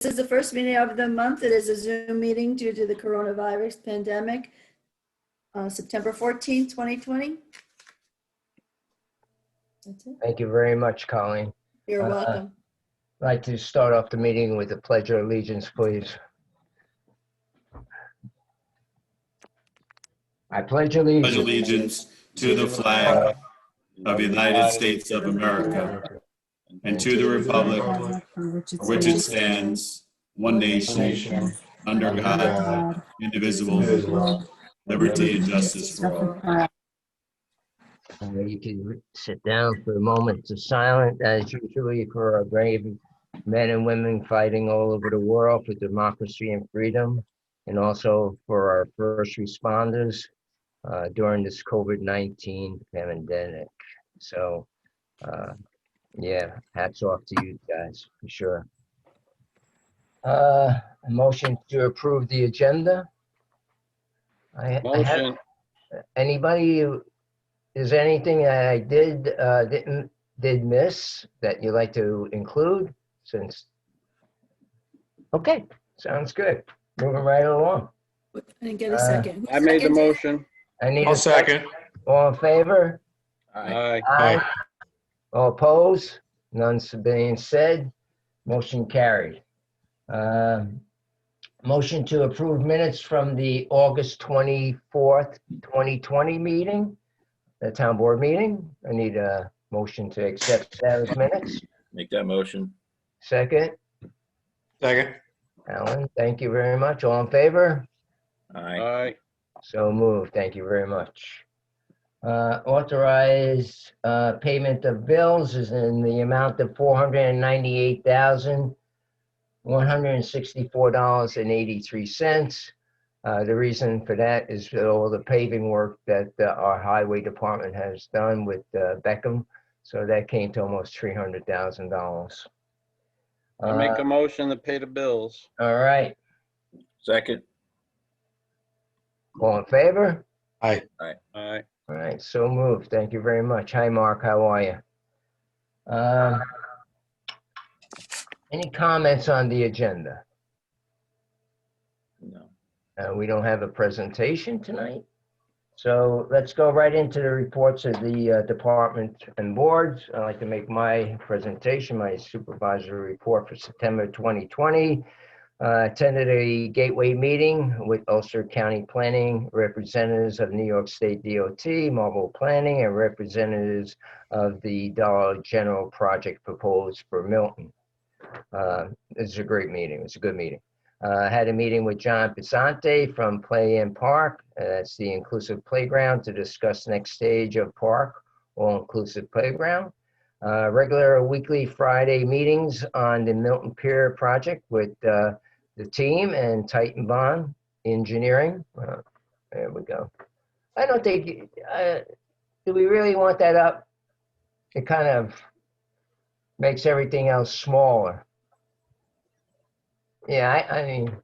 This is the first meeting of the month. It is a Zoom meeting due to the coronavirus pandemic. September 14th, 2020. That's it. Thank you very much, Colleen. You're welcome. I'd like to start off the meeting with the Pledge of Allegiance, please. I pledge Allegiance to the flag of the United States of America and to the republic for which it stands, one nation, under God, indivisible, liberty and justice for all. You can sit down for a moment of silence, as usually, for our brave men and women fighting all over the world for democracy and freedom, and also for our first responders during this COVID-19 pandemic. So, yeah, hats off to you guys, for sure. A motion to approve the agenda. Motion. Anybody, is there anything that I did miss that you'd like to include? Okay, sounds good. Moving right along. I didn't get a second. I made the motion. I need I'll a second. All in favor? Aye. Aye. All opposed? None being said. Motion carried. Motion to approve minutes from the August 24th, 2020 meeting, the town board meeting. I need a motion to accept those minutes. Make that motion. Second, Second. Alan, thank you very much. All in favor? Aye. So moved. Thank you very much. Authorize payment of bills is in the amount of $498,164.83. The reason for that is for all the paving work that our highway department has done with Beckham. So that came to almost $300,000. I make a motion to pay the bills. All right. Second. All in favor? Aye. Aye. All right, so moved. Thank you very much. Hi, Mark. How are you? Any comments on the agenda? No. We don't have a presentation tonight. So let's go right into the reports of the department and boards. I'd like to make my presentation, my supervisory report for September 2020. Attended a gateway meeting with Ulster County Planning, representatives of New York State DOT, Marlborough Planning, and representatives of the Dollar General project proposed for Milton. It's a great meeting. It's a good meeting. Had a meeting with John Pisante from Play and Park. That's the inclusive playground, to discuss next stage of park, all-inclusive playground. Regular weekly Friday meetings on the Milton Pier project with the team and Titan Bond Engineering. There we go. I don't think, do we really want that up? It kind of makes everything else smaller. Yeah, I mean,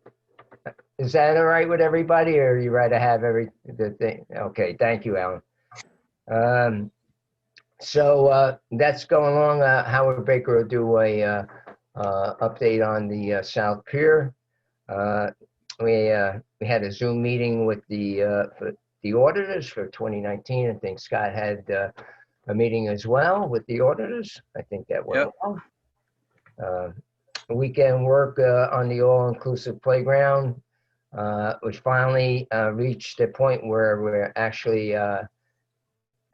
is that all right with everybody, or you rather have the thing? Okay, thank you, Alan. So that's going along. Howard Baker will do a update on the South Pier. We had a Zoom meeting with the auditors for 2019. I think Scott had a meeting as well with the auditors. I think that went well. Weekend work on the all-inclusive playground. We finally reached a point where we're actually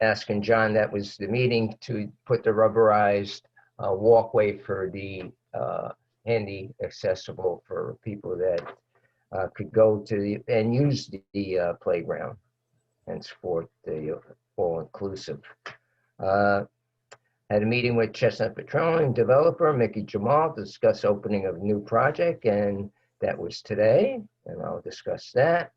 asking John, that was the meeting, to put the rubberized walkway for the handy accessible for people that could go to and use the playground, henceforth the all-inclusive. Had a meeting with Chestnut Petroleum developer Mickey Jamal to discuss opening of new project, and that was today, and I'll discuss that.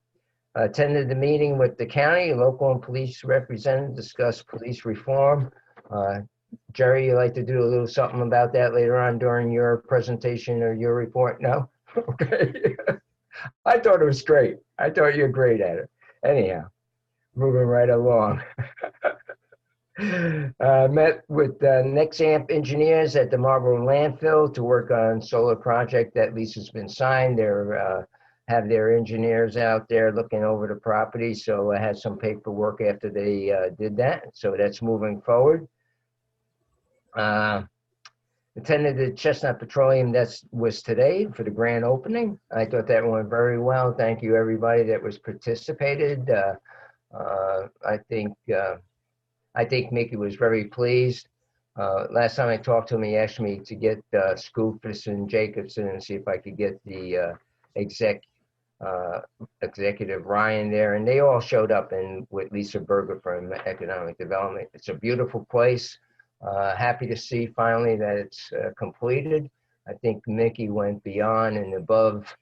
Attended the meeting with the county, local and police representatives, discuss police reform. Jerry, you'd like to do a little something about that later on during your presentation or your report? No? Okay. I thought it was great. I thought you're great at it. Anyhow, moving right along. Met with Nexamp engineers at the Marlborough landfill to work on solar project. That lease has been signed. They're have their engineers out there looking over the property. So I had some paperwork after they did that. So that's moving forward. Attended the Chestnut Petroleum, that was today for the grand opening. I thought that went very well. Thank you, everybody that was participated. I think Mickey was very pleased. Last time I talked to him, he asked me to get Scoofus and Jacobson and see if I could get the executive Ryan there, and they all showed up, and with Lisa Berger from Economic Development. It's a beautiful place. Happy to see finally that it's completed. I think Mickey went beyond and above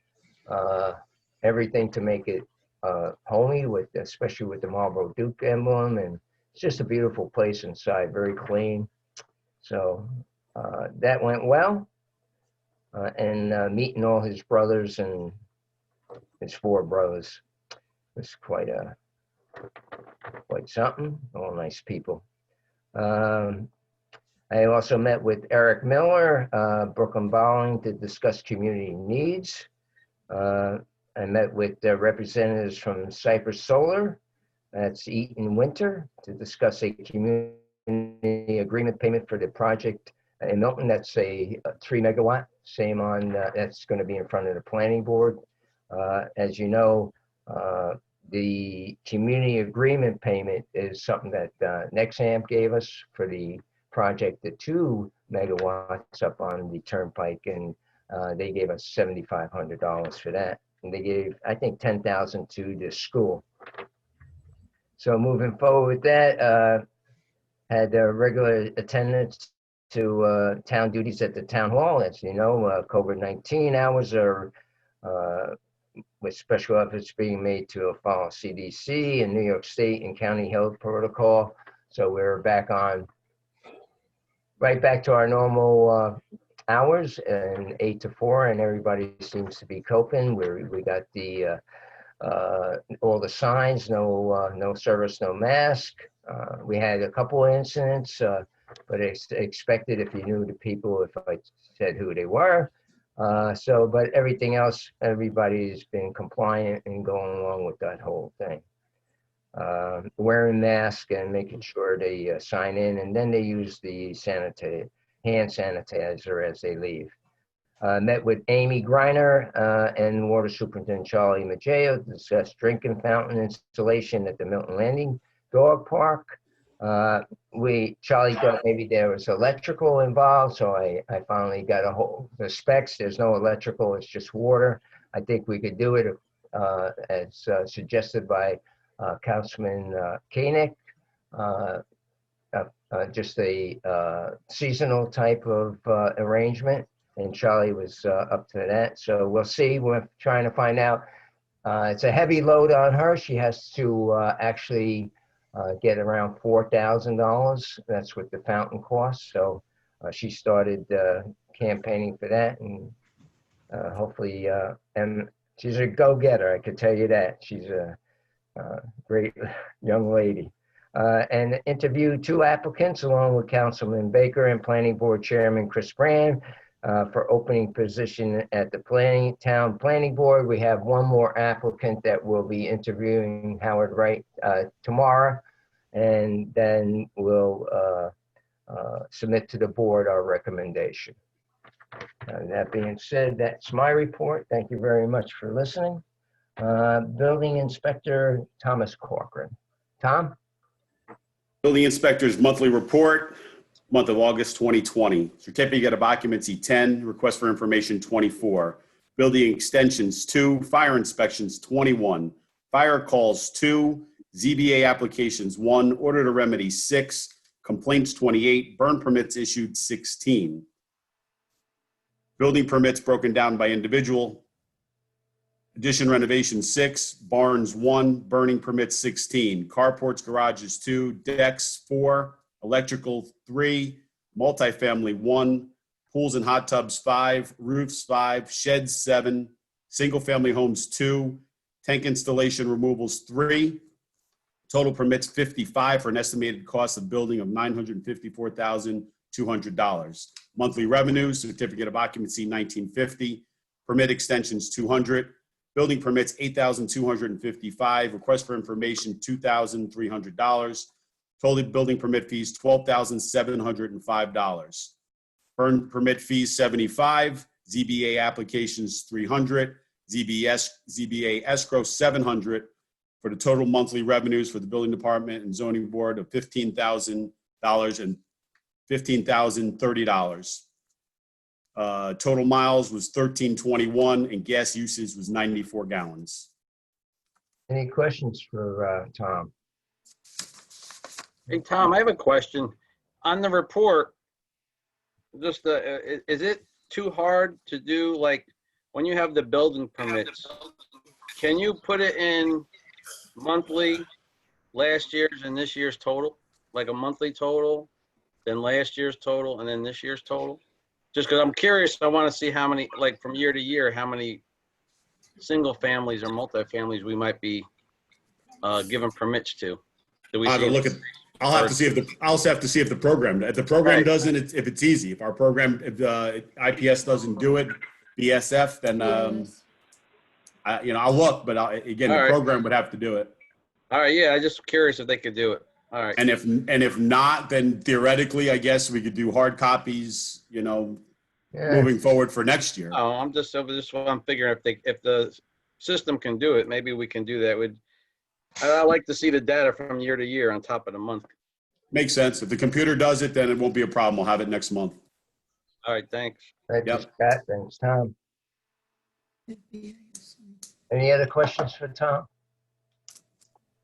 everything to make it homey, especially with the Marlborough Duke emblem, and it's just a beautiful place inside, very clean. So that went well, and meeting all his brothers and his 4 brothers was quite something. All nice people. I also met with Eric Miller, Brooklyn Bowling, to discuss community needs. I met with representatives from Cypress Solar, that's Eaton Winter, to discuss a community agreement payment for the project in Milton. That's a 3 megawatt, same on, that's going to be in front of the planning board. As you know, the community agreement payment is something that Nexamp gave us for the project, the 2 megawatts up on the turnpike, and they gave us $7,500 for that. And they gave, I think, $10,000 to the school. So moving forward with that, had regular attendance to town duties at the town hall. As you know, COVID-19 hours are with special efforts being made to follow CDC and New York State and county health protocol. So we're back on, right back to our normal hours, and 8 to 4, and everybody seems to be coping. We got the all the signs, no service, no mask. We had a couple of incidents, but it's expected if you knew the people, if I said who they were. But everything else, everybody's been compliant and going along with that whole thing. Wearing masks and making sure they sign in, and then they use the hand sanitizer as they leave. Met with Amy Greiner and Water Superintendent Charlie Maggio to discuss drinking fountain installation at the Milton Landing Dog Park. Charlie thought maybe there was electrical involved, so I finally got the specs. There's no electrical, it's just water. I think we could do it as suggested by Councilman Koenig. Just a seasonal type of arrangement, and Charlie was up to that. So we'll see. We're trying to find out. It's a heavy load on her. She has to actually get around $4,000. That's what the fountain costs. So she started campaigning for that, and hopefully, and she's a go-getter, I could tell you that. She's a great young lady. And interviewed 2 applicants along with Councilman Baker and Planning Board Chairman Chris Brand for opening position at the Town Planning Board. We have 1 more applicant that will be interviewing, Howard Wright, tomorrow, and then we'll submit to the board our recommendation. That being said, that's my report. Thank you very much for listening. Building Inspector Thomas Corcoran. Tom? Building Inspector's monthly report, month of August 2020. Certificate of occupancy 10, request for information 24. Building extensions 2, fire inspections 21, fire calls 2, ZBA applications 1, order to remedy 6, complaints 28, burn permits issued 16. Building permits broken down by individual. Addition renovation 6, barns 1, burning permits 16, carports, garages 2, decks 4, electrical 3, multifamily 1, pools and hot tubs 5, roofs 5, sheds 7, single family homes 2, tank installation removals 3, Total permits 55 for an estimated cost of building of $954,200. Monthly revenue, certificate of occupancy 1950, permit extensions 200, building permits 8,255, request for information $2,300, total building permit fees $12,705. Burn permit fees 75, ZBA applications 300, ZBA escrow 700, for the total monthly revenues for the building department and zoning board of $15,000 and $15,030. Total miles was 1321 and gas usage was 94 gallons. Any questions for Tom? Hey, Tom, I have a question. On the report, just, is it too hard to do, like, when you have the building permits, can you put it in monthly, last year's and this year's total? Like a monthly total, then last year's total, and then this year's total? Just because I'm curious, I want to see how many, like from year to year, how many single families or multi-families we might be giving permits to. Do we see? I'll have to see if the program, if the program Right. doesn't, if it's easy. If our program, if IPS doesn't do it, BSF, then I'll look, but again, All the right. program would have to do it. All right, yeah, I just curious if they could do it. All right. And if not, then theoretically, I guess we could do hard copies, moving forward for next year. Oh, I'm just what I'm figuring, if the system can do it, maybe we can do that. I like to see the data from year to year on top of the month. Makes sense. If the computer does it, then it won't be a problem. We'll have it next month. All right, thanks. Thank you, Yep. Scott. Thanks, Tom. Any other questions for Tom?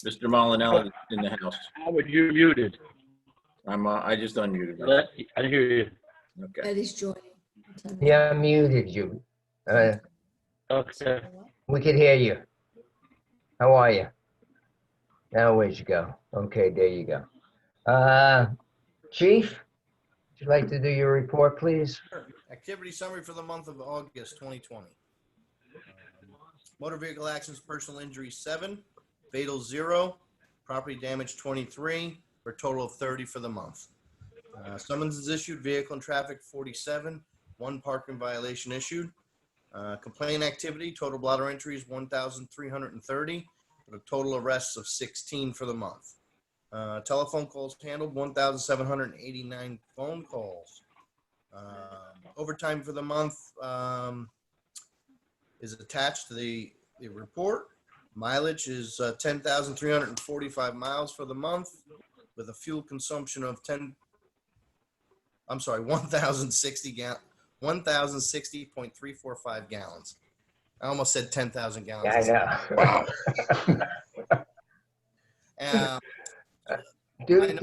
Mr. Molinelli is in the house. Howard, you're muted. I just unmuted. I hear you. Okay. Eddie's joining. Yeah, I muted you. Okay. We could hear you. How are you? Now where'd you go? Okay, there you go. Chief, would you like to do your report, please? Sure. Activity summary for the month of August 2020. Motor vehicle accidents, personal injuries 7, fatal 0, property damage 23, for a total of 30 for the month. Summonses issued, vehicle and traffic 47, 1 parking violation issued. Complaint activity, total blotter entries 1,330, with a total arrests of 16 for the month. Telephone calls handled 1,789 phone calls. Overtime for the month is attached to the report. Mileage is 10,345 miles for the month, with a fuel consumption of 1,060.345 gallons. I almost said 10,000 gallons. Yeah, I know. Dude,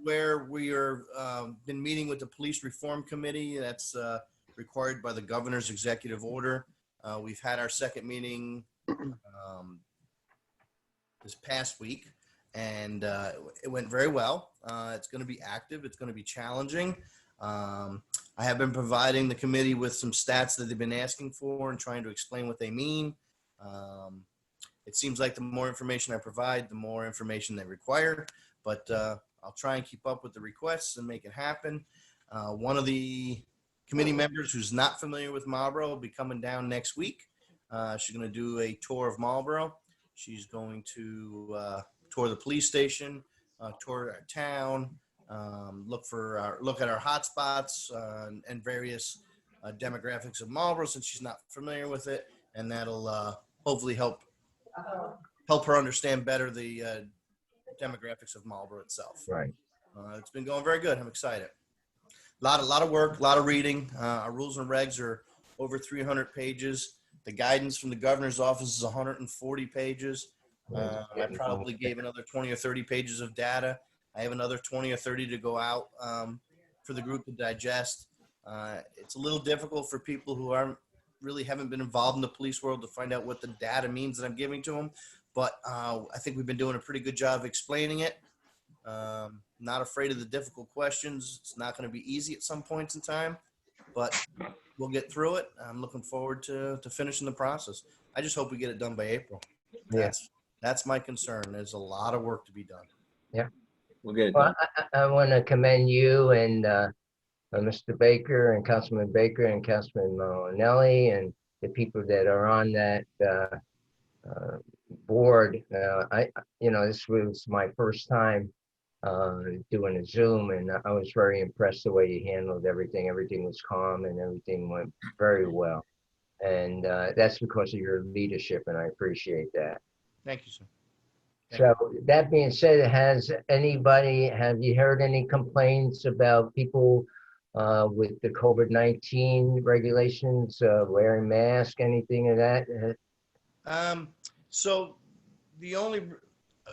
Where we are been meeting with the police reform committee. That's required by the governor's executive order. We've had our second meeting this past week, and it went very well. It's going to be active. It's going to be challenging. I have been providing the committee with some stats that they've been asking for and trying to explain what they mean. It seems like the more information I provide, the more information they require, but I'll try and keep up with the requests and make it happen. One of the committee members who's not familiar with Marlborough will be coming down next week. She's going to do a tour of Marlborough. She's going to tour the police station, tour our town, look at our hot spots and various demographics of Marlborough, since she's not familiar with it, and that'll hopefully help her understand better the demographics of Marlborough itself. right. It's been going very good. I'm excited. A lot of work, a lot of reading. Our rules and regs are over 300 pages. The guidance from the governor's office is 140 pages. I probably gave another 20 or 30 pages of data. I have another 20 or 30 to go out for the group to digest. It's a little difficult for people who haven't been involved in the police world to find out what the data means that I'm giving to them. But I think we've been doing a pretty good job of explaining it. Not afraid of the difficult questions. It's not going to be easy at some points in time, but we'll get through it. I'm looking forward to finishing the process. I just hope we get it done by April. Yeah. That's my concern. There's a lot of work to be done. We'll get it Well, done. I want to commend you and Mr. Baker and Councilman Baker and Councilman Malinelli and the people that are on that board. This was my first time doing a Zoom, and I was very impressed the way you handled everything. Everything was calm and everything went very well. And that's because of your leadership, and I appreciate that. Thank you, sir. So that being said, have you heard any complaints about people with the COVID-19 regulations, wearing masks, anything of that? So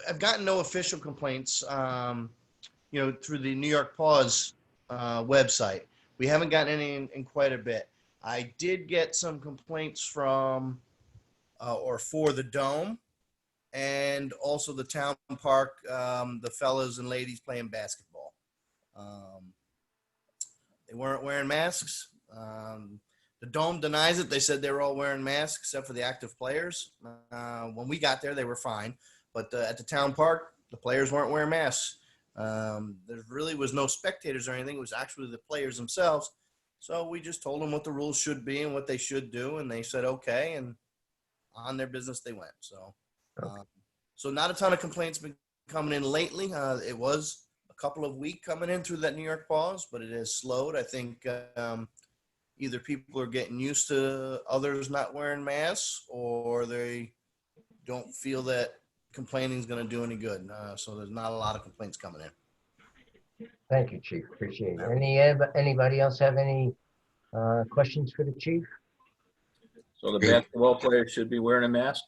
I've gotten no official complaints, through the New York Paws website. We haven't gotten any in quite a bit. I did get some complaints from for the Dome and also the town park, the fellas and ladies playing basketball. They weren't wearing masks. The Dome denies it. They said they were all wearing masks except for the active players. When we got there, they were fine. But at the town park, the players weren't wearing masks. There really was no spectators or anything. It was actually the players themselves. So we just told them what the rules should be and what they should do. And they said, okay. And on their business, they went. So not a ton of complaints been coming in lately. It was a couple of weeks coming in through that New York pause, but it has slowed. I think either people are getting used to others not wearing masks, or they don't feel that complaining is going to do any good. So there's not a lot of complaints coming in. Thank you, Chief. Appreciate it. Anybody else have any questions for the Chief? So the basketball players should be wearing a mask?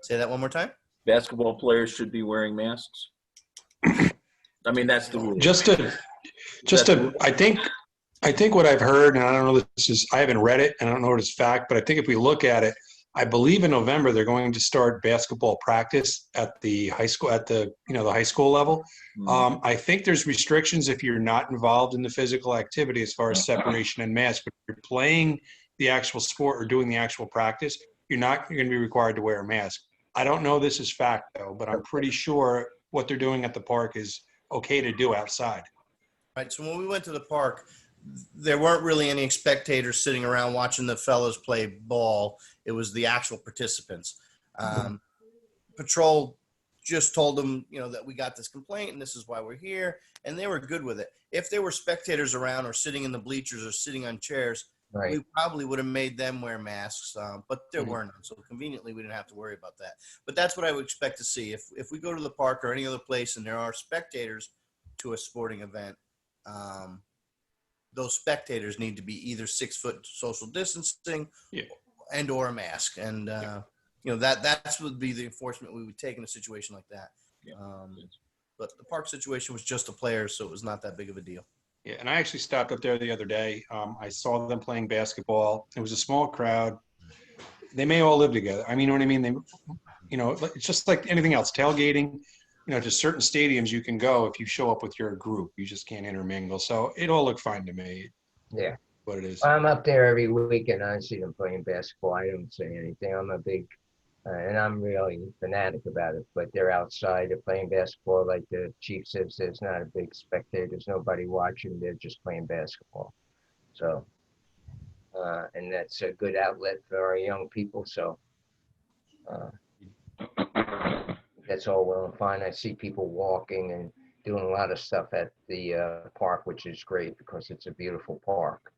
Say that one more time. Basketball players should be wearing masks? I mean, that's the rule. I think what I've heard, and I don't know, I haven't read it, and I don't know if it's fact, but I think if we look at it, I believe in November they're going to start basketball practice at the high school, the high school level. I think there's restrictions if you're not involved in the physical activity as far as separation and mask, but if you're playing the actual sport or doing the actual practice, you're going to be required to wear a mask. I don't know this is fact though, but I'm pretty sure what they're doing at the park is okay to do outside. Right. So when we went to the park, there weren't really any spectators sitting around watching the fellas play ball. It was the actual participants. Patrol just told them, that we got this complaint and this is why we're here. And they were good with it. If there were spectators around or sitting in the bleachers or sitting on chairs, Right. we probably would have made them wear masks, but there were none. So conveniently, we didn't have to worry about that. But that's what I would expect to see. If we go to the park or any other place and there are spectators to a sporting event, those spectators need to be either 6 foot social distancing and or a mask. And, that would be the enforcement we would take in a situation like that. But the park situation was just a player, so it was not that big of a deal. Yeah, and I actually stopped up there the other day. I saw them playing basketball. It was a small crowd. They may all live together. I mean, you know what I mean? They, it's just like anything else. Tailgating, to certain stadiums you can go if you show up with your group. You just can't intermingle. So it all looked fine to me. Yeah. What it is. I'm up there every week and I see them playing basketball. I don't say anything. I'm a big, and I'm really fanatic about it, but they're outside, they're playing basketball. Like the Chief says, there's not a big spectator. There's nobody watching. They're just playing basketball. So, and that's a good outlet for our young people. So, that's all well and fine. I see people walking and doing a lot of stuff at the park, which is great because it's a beautiful park.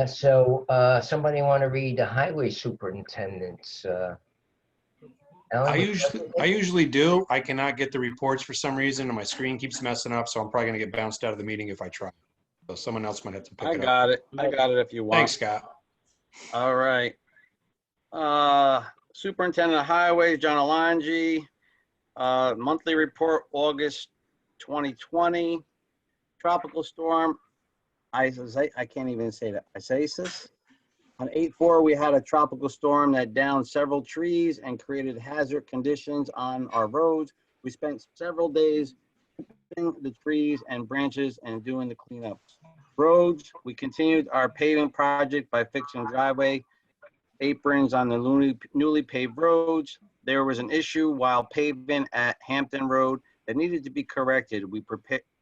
So somebody want to read the highway superintendent's? I usually do. I cannot get the reports for some reason, and my screen keeps messing up, so I'm probably going to get bounced out of the meeting if I try. So someone else might have to pick it up. I got it if you want. Thanks, Scott. All right. Superintendent of Highways, John Alonji. Monthly report, August 2020. Tropical storm, I can't even say that. Isaias. On 8/4, we had a tropical storm that downed several trees and created hazard conditions on our roads. We spent several days cutting the trees and branches and doing the cleanups. Roads, we continued our paving project by fixing driveway aprons on the newly paved roads. There was an issue while paving at Hampton Road that needed to be corrected. We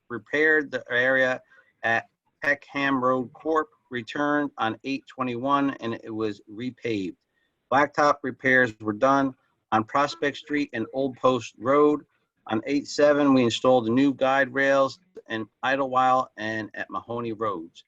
repaired the area at Peckham Road Corp., returned on 8/21, and it was repaved. Blacktop repairs were done on Prospect Street and Old Post Road. On 8/7, we installed the new guide rails in Idlewild and at Mahoney Roads.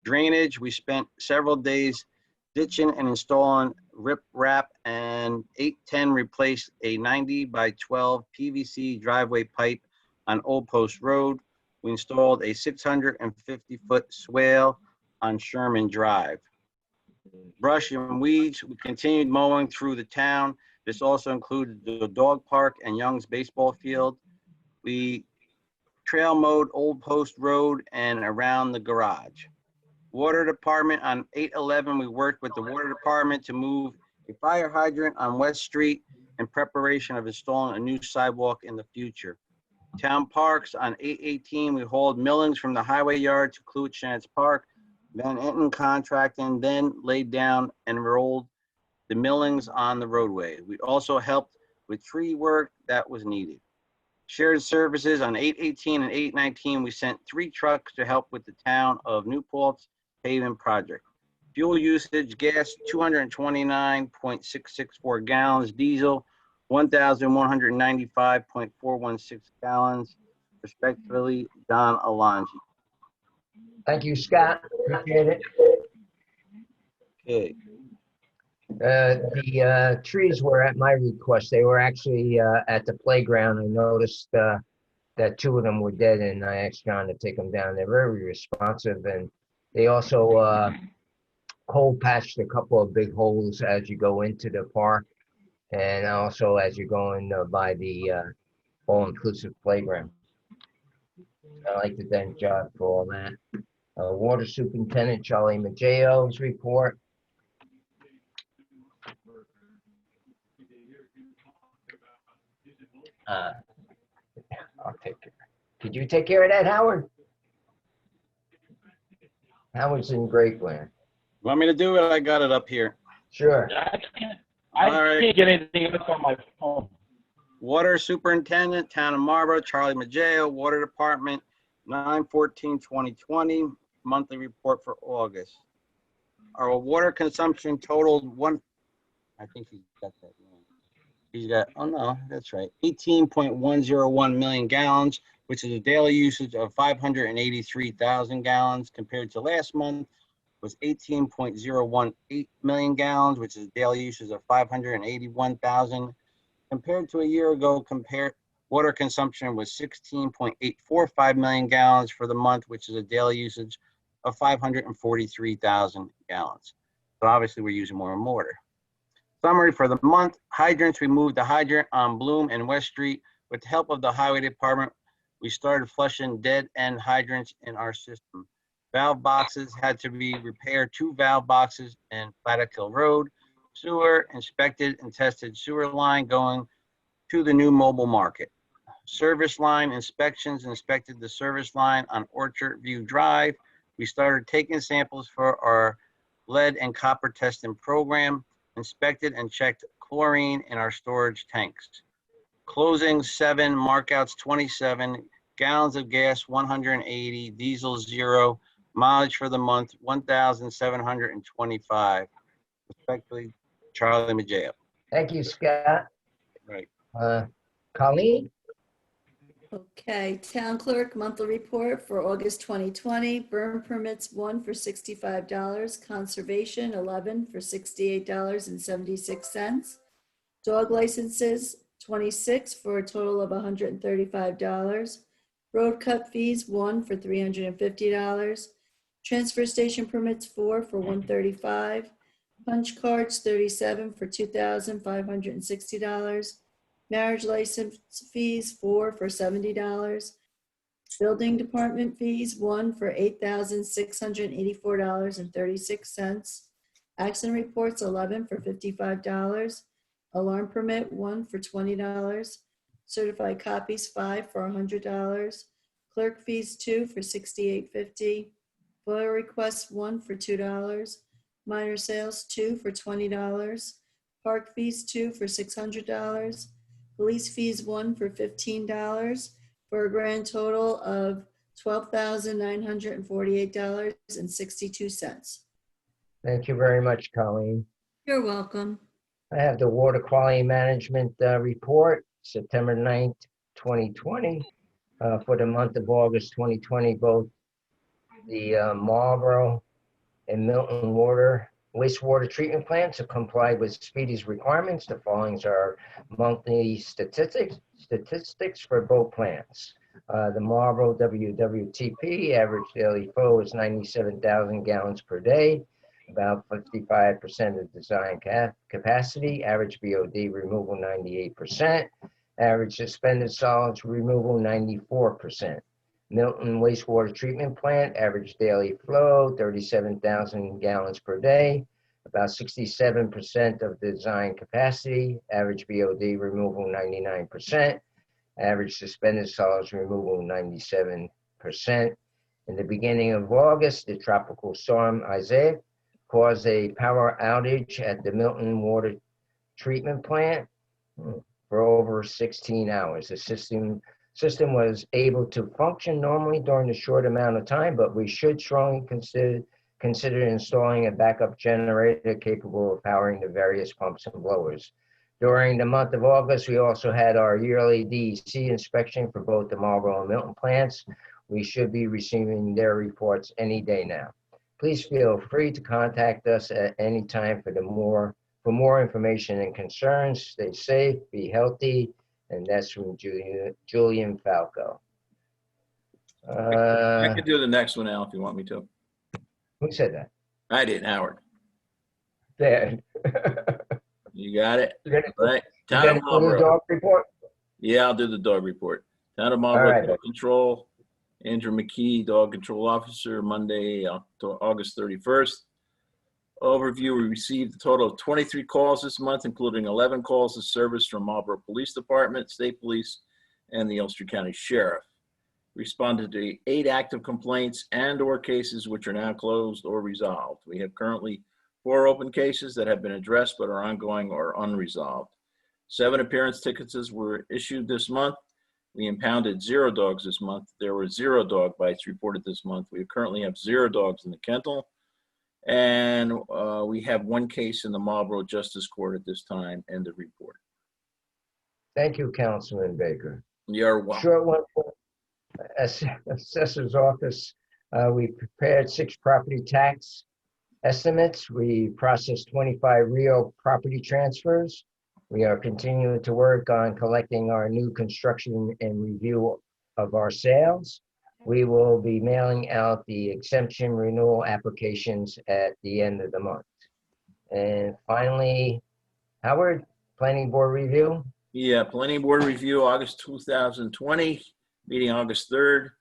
Drainage, we spent several days ditching and installing rip wrap, and 8/10 replaced a 90 by 12 PVC driveway pipe on Old Post Road. We installed a 650-foot swale on Sherman Drive. Brush and weeds, we continued mowing through the town. This also included the dog park and Young's baseball field. We trail mowed Old Post Road and around the garage. Water department, on 8/11, we worked with the water department to move a fire hydrant on West Street in preparation of installing a new sidewalk in the future. Town parks, on 8/18, we hauled millings from the highway yard to Cluitchnance Park. Van Etten Contracting then laid down and rolled the millings on the roadway. We also helped with tree work that was needed. Shared services, on 8/18 and 8/19, we sent 3 trucks to help with the town of New Paltz paving project. Fuel usage, gas 229.664 gallons, diesel 1,195.416 gallons, respectively. Don Alonji. Thank you, Scott. Appreciate it. Okay. The trees were at my request. They were actually at the playground. I noticed that 2 of them were dead, and I asked John to take them down. They're very responsive, and they also cold patched a couple of big holes as you go into the park, and also as you're going by the all-inclusive playground. I'd like to thank John for all that. Water Superintendent Charlie Maggio's report. I'll take care. Could you take care of that, Howard? Howard's in Grapeland. Want me to do it? I got it up here. Sure. I All right. can't get anything else on my phone. Water Superintendent, Town of Marlborough, Charlie Maggio. Water Department, 9/14/2020, monthly report for August. Our water consumption totaled I think he's got that wrong. He's got, oh no, that's right, 18.101 million gallons, which is a daily usage of 583,000 gallons, compared to last month was 18.018 million gallons, which is a daily usage of 581,000. Compared to a year ago, water consumption was 16.845 million gallons for the month, which is a daily usage of 543,000 gallons. But obviously we're using more water. Summary for the month: hydrants, we moved the hydrant on Bloom and West Street. With the help of the highway department, we started flushing dead end hydrants in our system. Valve boxes had to be repaired, 2 valve boxes in Plattekill Road. Sewer, inspected and tested sewer line going to the new mobile market. Service line inspections, inspected the service line on Orchard View Drive. We started taking samples for our lead and copper testing program. Inspected and checked chlorine in our storage tanks. Closing 7, markouts 27, gallons of gas 180, diesel 0, mileage for the month 1,725. Respectfully, Charlie Maggio. Thank you, Scott. Right. Colleen? Okay, Town Clerk, monthly report for August 2020. Burn permits, 1 for $65. Conservation, 11 for $68.76. Dog licenses, 26 for a total of $135. Road cut fees, 1 for $350. Transfer station permits, 4 for $135. Punch cards, 37 for $2,560. Marriage license fees, 4 for $70. Building department fees, 1 for $8,684.36. Accident reports, 11 for $55. Alarm permit, 1 for $20. Certified copies, 5 for $100. Clerk fees, 2 for $68.50. FOIA requests, 1 for $2. Minor sales, 2 for $20. Park fees, 2 for $600. Police fees, 1 for $15, for a grand total of $12,948.62. Thank you very much, Colleen. You're welcome. I have the water quality management report, September 9th, 2020. For the month of August 2020, both the Marlborough and Milton wastewater treatment plants have complied with Speedy's requirements. The following are monthly statistics for both plants. The Marlborough WWTP average daily flow is 97,000 gallons per day, about 55% of design capacity. Average BOD removal 98%. Average suspended solids removal 94%. Milton wastewater treatment plant average daily flow 37,000 gallons per day, about 67% of design capacity. Average BOD removal 99%. Average suspended solids removal 97%. In the beginning of August, the tropical storm Isaiah caused a power outage at the Milton water treatment plant for over 16 hours. The system was able to function normally during a short amount of time, but we should strongly consider installing a backup generator capable of powering the various pumps and blowers. During the month of August, we also had our yearly DEC inspection for both the Marlborough and Milton plants. We should be receiving their reports any day now. Please feel free to contact us at any time for more information and concerns. Stay safe, be healthy, and that's from Julian Falco. I could do the next one, Al, if you want me to. Who said that? I did, Howard. There. You got it? You're gonna- Right. you're Town gonna of do the Marlborough. dog report? Yeah, I'll do the dog report. Town of Marlborough right, Dog Control. Andrew McKee, Dog Control Officer, Monday, August 31st. Overview, we received a total of 23 calls this month, including 11 calls of service from Marlborough Police Department, State Police, and the Ulster County Sheriff. Responded to 8 active complaints and/or cases which are now closed or resolved. We have currently 4 open cases that have been addressed but are ongoing or unresolved. 7 appearance tickets were issued this month. We impounded 0 dogs this month. There were 0 dog bites reported this month. We currently have 0 dogs in the kennel. And we have 1 case in the Marlborough Justice Court at this time. End of report. Thank you, Councilman Baker. You're welcome. Short one for Assessor's Office. We prepared 6 property tax estimates. We processed 25 real property transfers. We are continuing to work on collecting our new construction and review of our sales. We will be mailing out the exemption renewal applications at the end of the month. And finally, Howard, Planning Board review. Yeah, Planning Board review, August 2020, meeting August 3rd.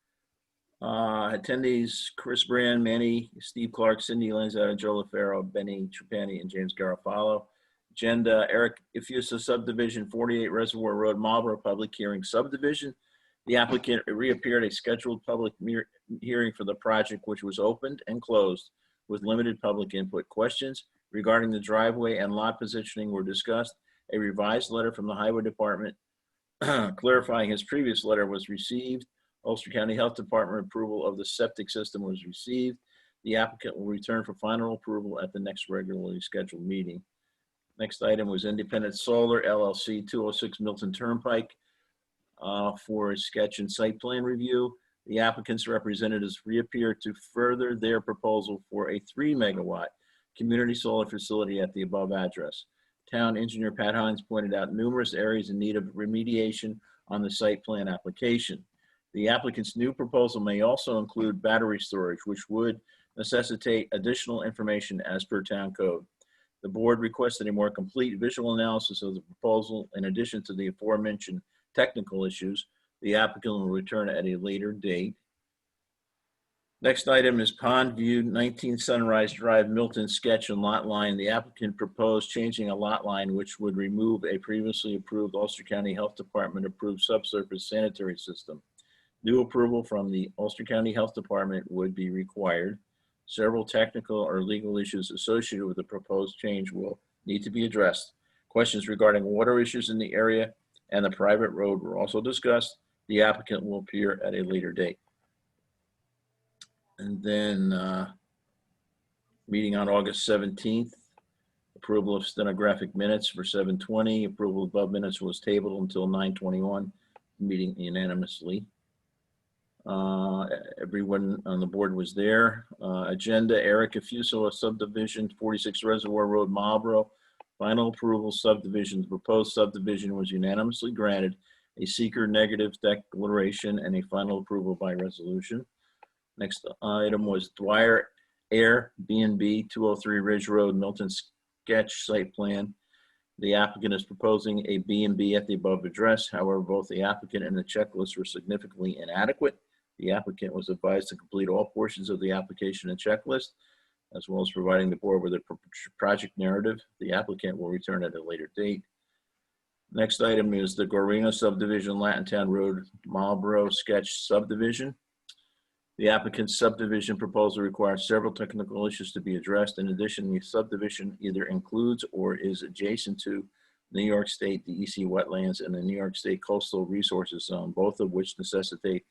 Attendees, Chris Brand, Manny, Steve Clark, Cindy Lanzetta, Joe LaFaro, Benny Trapani, and James Garofalo. Agenda, Eric Ifusa subdivision, 48 Reservoir Road, Marlborough, public hearing subdivision. The applicant reappeared a scheduled public hearing for the project, which was opened and closed with limited public input. Questions regarding the driveway and lot positioning were discussed. A revised letter from the Highway Department clarifying his previous letter was received. Ulster County Health Department approval of the septic system was received. The applicant will return for final approval at the next regularly scheduled meeting. Next item was Independent Solar LLC, 206 Milton Turnpike, for a sketch and site plan review. The applicant's representatives reappeared to further their proposal for a 3 megawatt community solar facility at the above address. Town engineer Pat Hines pointed out numerous areas in need of remediation on the site plan application. The applicant's new proposal may also include battery storage, which would necessitate additional information as per town code. The board requested a more complete visual analysis of the proposal in addition to the aforementioned technical issues. The applicant will return at a later date. Next item is Pond View, 19 Sunrise Drive, Milton sketch and lot line. The applicant proposed changing a lot line which would remove a previously approved Ulster County Health Department approved subsurface sanitary system. New approval from the Ulster County Health Department would be required. Several technical or legal issues associated with the proposed change will need to be addressed. Questions regarding water issues in the area and the private road were also discussed. The applicant will appear at a later date. And then meeting on August 17th, approval of stenographic minutes for 7:20. Approval of above minutes was tabled until 9:21, meeting unanimously. Everyone on the board was there. Agenda, Eric Effuso, subdivision, 46 Reservoir Road, Marlborough. Final approval subdivision, the proposed subdivision was unanimously granted. A seeker negative declaration and a final approval by resolution. Next item was Dwyer Airbnb, 203 Ridge Road, Milton sketch site plan. The applicant is proposing a B&B at the above address. However, both the applicant and the checklist were significantly inadequate. The applicant was advised to complete all portions of the application and checklist, as well as providing the board with a project narrative. The applicant will return at a later date. Next item is the Gorino subdivision, Latintown Road, Marlborough sketch subdivision. The applicant's subdivision proposal requires several technical issues to be addressed. In addition, the subdivision either includes or is adjacent to New York State DEC wetlands and the New York State Coastal Resources Zone, both of which necessitate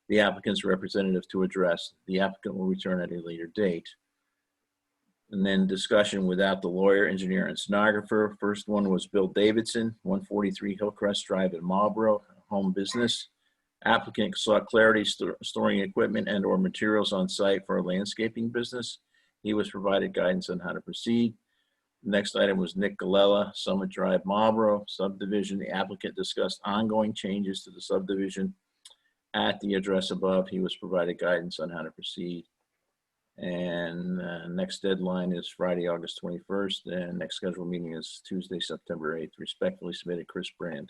the applicant's representative to address. The applicant will return at a later date. And then discussion without the lawyer, engineer, and stenographer. First one was Bill Davidson, 143 Hillcrest Drive in Marlborough, home business. Applicant sought clarity storing equipment and or materials on site for a landscaping business. He was provided guidance on how to proceed. Next item was Nick Galella, Summit Drive, Marlborough subdivision. The applicant discussed ongoing changes to the subdivision at the address above. He was provided guidance on how to proceed. And next deadline is Friday, August 21st, and next scheduled meeting is Tuesday, September 8th. Respectfully submitted, Chris Brand.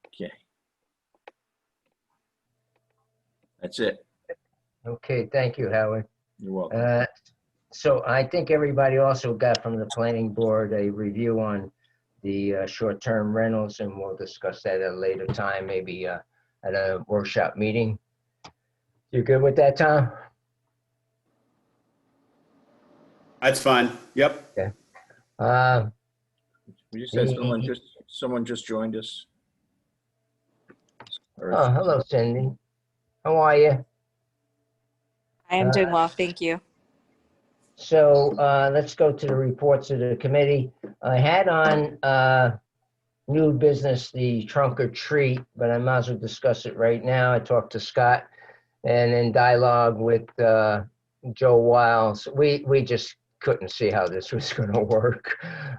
Okay. That's it. Okay, thank you, Howard. You're welcome. So I think everybody also got from the planning board a review on the short-term rentals, and we'll discuss that at a later time, maybe at a workshop meeting. You good with that, Tom? That's fine. Yep. Okay. We just had someone just joined us. Oh, hello, Cindy. How are you? I am doing well, thank you. So let's go to the reports of the committee. I had on new business, the trunk or treat, but I might as well discuss it right now. I talked to Scott, and in dialogue with Joe Wiles, we just couldn't see how this was going to work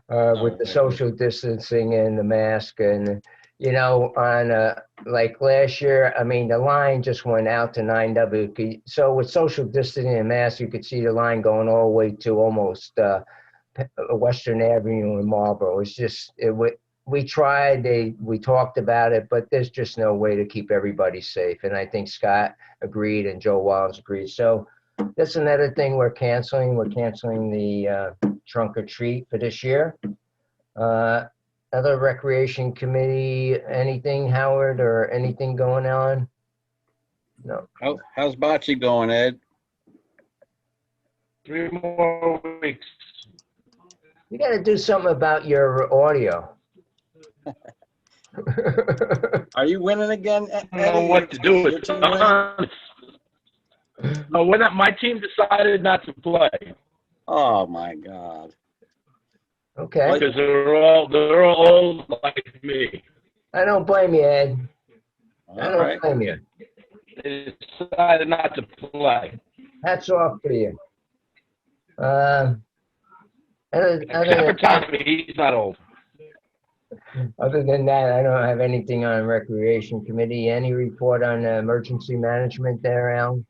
with the social distancing and the mask. And, you know, on like last year, I mean, the line just went out to 9W. So with social distancing and mask, you could see the line going all the way to almost Western Avenue in Marlborough. It's just, we tried, we talked about it, but there's just no way to keep everybody safe. And I think Scott agreed and Joe Wiles agreed. So that's another thing we're canceling. We're canceling the trunk or treat for this year. Other recreation committee, anything, Howard, or anything going on? No. How's bocce going, Ed? 3 more weeks. You got to do something about your audio. Are you winning again, I don't know what to do with it. No, my team decided not to play Oh my God. Okay. because they're all old like me. I don't blame you, Ed. I All don't right. blame you. They decided not to play. Hats off for you. Other Except for Tommy, he's not old. than that, I don't have anything on recreation committee. Any report on emergency management there, Al?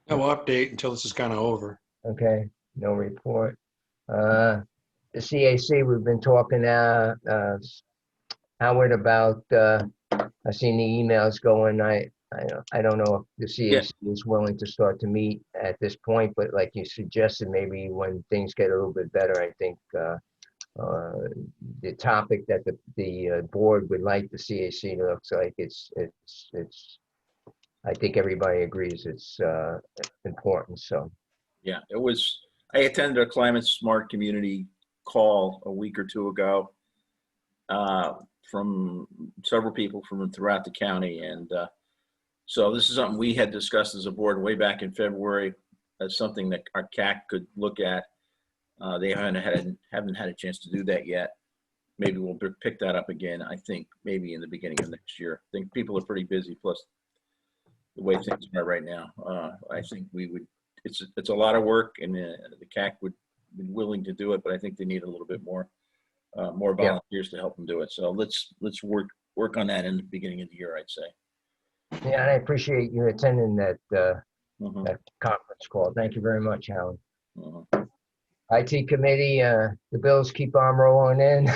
No update until this is kind of over. Okay, no report. The CAC, we've been talking Howard about, I've seen the emails going. I don't know if the CAC is willing to start to meet at this point, but like you suggested, maybe when things get a little bit better, I think the topic that the board would like the CAC looks like it's I think everybody agrees it's important, so. Yeah, it was, I attended a climate smart community call a week or two ago from several people from throughout the county. And so this is something we had discussed as a board way back in February as something that our CAC could look at. They haven't had a chance to do that yet. Maybe we'll pick that up again, I think, maybe in the beginning of next year. I think people are pretty busy, plus the way things are right now. I think we would, it's a lot of work, and the CAC would be willing to do it, but I think they need a little bit more volunteers to help them do it. So let's work on that in the beginning of the year, I'd say. Yeah, and I appreciate you attending that Mhm. that conference call. Thank you very much, Howard. Mhm. IT committee, the bills keep on rolling in.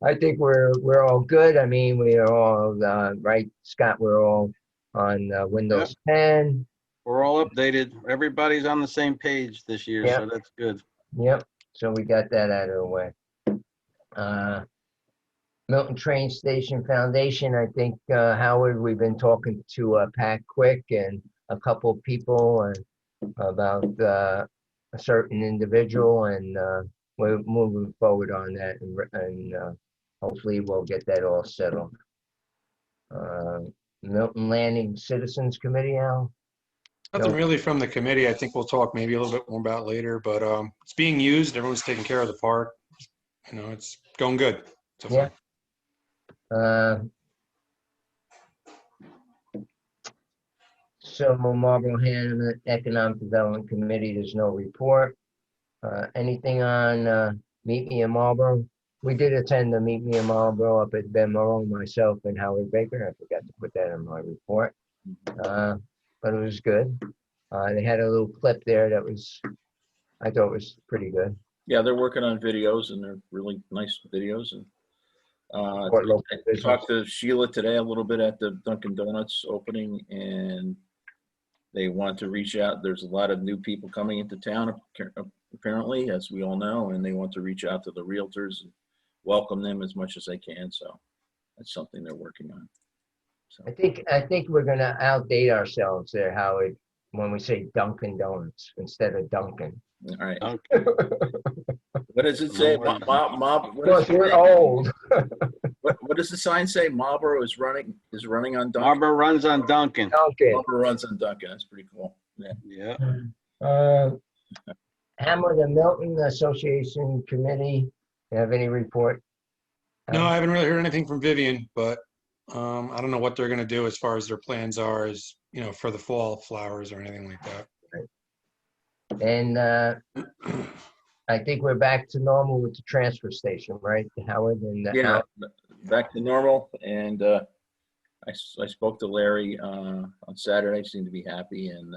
I think we're all good. I mean, we are all right, Scott. We're all on Windows 10. We're all updated. Everybody's on the same page this year, Yep. so that's good. Yep. So we got that out of the way. Milton Train Station Foundation. I think Howard, we've been talking to Pat Quick and a couple of people and about a certain individual, and we're moving forward on that, and hopefully we'll get that all settled. Milton Landing Citizens Committee, Al? Nothing No. really from the committee. I think we'll talk maybe a little bit more about later, but it's being used. Everyone's taking care of the park. You know, it's going good. So Yeah. So Marlborough Hamlet Economic Development Committee, there's no report. Anything on Meet Me in Marlborough? We did attend the Meet Me in Marlborough up at Ben Morrow, myself and Howard Baker. I forgot to put that in my report. But it was good. They had a little clip there that I thought was pretty good. Yeah, they're working on videos, and they're really nice videos. And Support local I business. talked to Sheila today a little bit at the Dunkin' Donuts opening, and they want to reach out. There's a lot of new people coming into town, apparently, as we all know, and they want to reach out to the realtors and welcome them as much as they can. So that's something they're working on. So, I think we're gonna outdate ourselves there, Howard, when we say Dunkin' Donuts instead of Dunkin'. all right. Okay. What does it say? What Because does it we're say? old. What does the sign say? Marlborough is running on Dunkin'. Marlborough runs on Duncan. Dunkin'. Marlborough runs on Dunkin'. That's pretty cool. Yeah. Yeah. Hamlet and Milton Association Committee, you have any report? no, I haven't really heard anything from Vivian, but I don't know what they're going to do as far as their plans are, as you know, for the fall flowers or anything like that. And I think we're back to normal with the transfer station, right, Howard? And Yeah, back to normal. And I spoke to Larry on Saturday. Seemed to be happy. And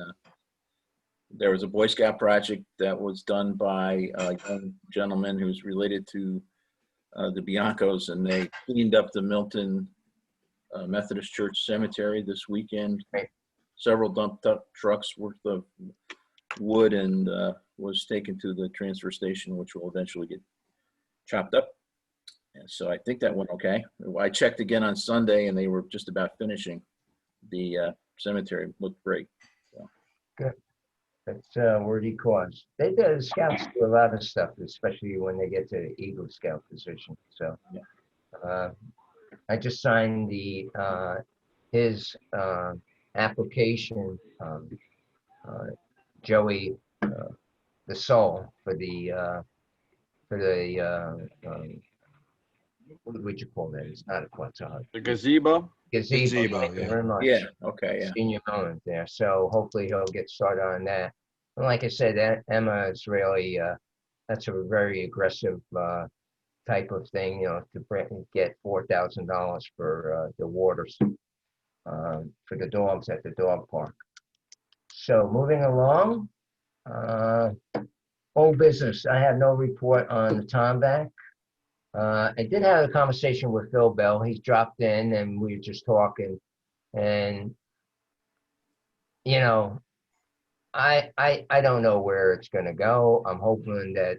there was a Boy Scout project that was done by a young gentleman who's related to the Biancos, and they cleaned up the Milton Methodist Church Cemetery this weekend. Right. Several dump trucks worth of wood and was taken to the transfer station, which will eventually get chopped up. And so I think that went okay. I checked again on Sunday, and they were just about finishing the cemetery. Looked great. So. Good. That's a worthy cause. The Scouts do a lot of stuff, especially when they get to the Eagle Scout position. So I just signed his application, Joey, the soul for the what would you call that? It's not a quetzal. The gazebo. Gazebo. Thank you very much. Yeah. Okay. Yeah. Senior moment there. So hopefully he'll get started on that. And like I said, Emma is really, that's a very aggressive type of thing, you know, to get $4,000 for the waters for the dogs at the dog park. So moving along, old business. I have no report on the Tomback. I did have a conversation with Phil Bell. He's dropped in and we were just talking, and you know, I don't know where it's going to go. I'm hoping that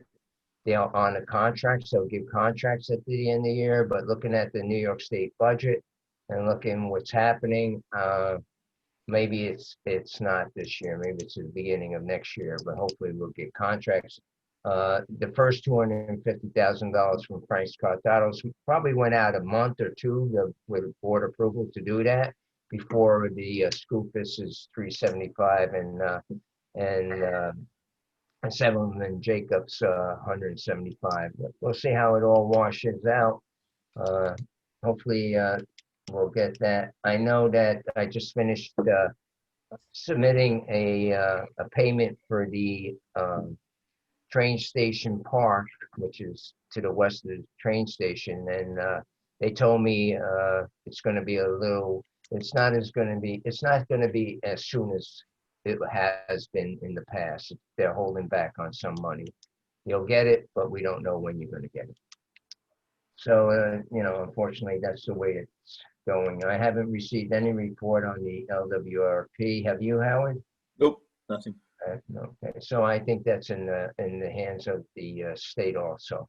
they'll honor contracts. They'll give contracts at the end of the year, but looking at the New York State budget, and looking what's happening. Maybe it's not this year, maybe it's the beginning of next year, but hopefully we'll get contracts. The first $250,000 from Frank's Cartados probably went out a month or two with board approval to do that before the Scoopus is 375 and Seven and Jacobs 175. But we'll see how it all washes out. Hopefully we'll get that. I know that I just finished submitting a payment for the train station park, which is to the west of the train station, and they told me it's going to be a little. It's not going to be as soon as it has been in the past. They're holding back on some money. You'll get it, but we don't know when you're going to get it. So unfortunately, that's the way it's going. I haven't received any report on the LWRP. Have you, Howard? Nope, nothing. Okay, so I think that's in the hands of the state also.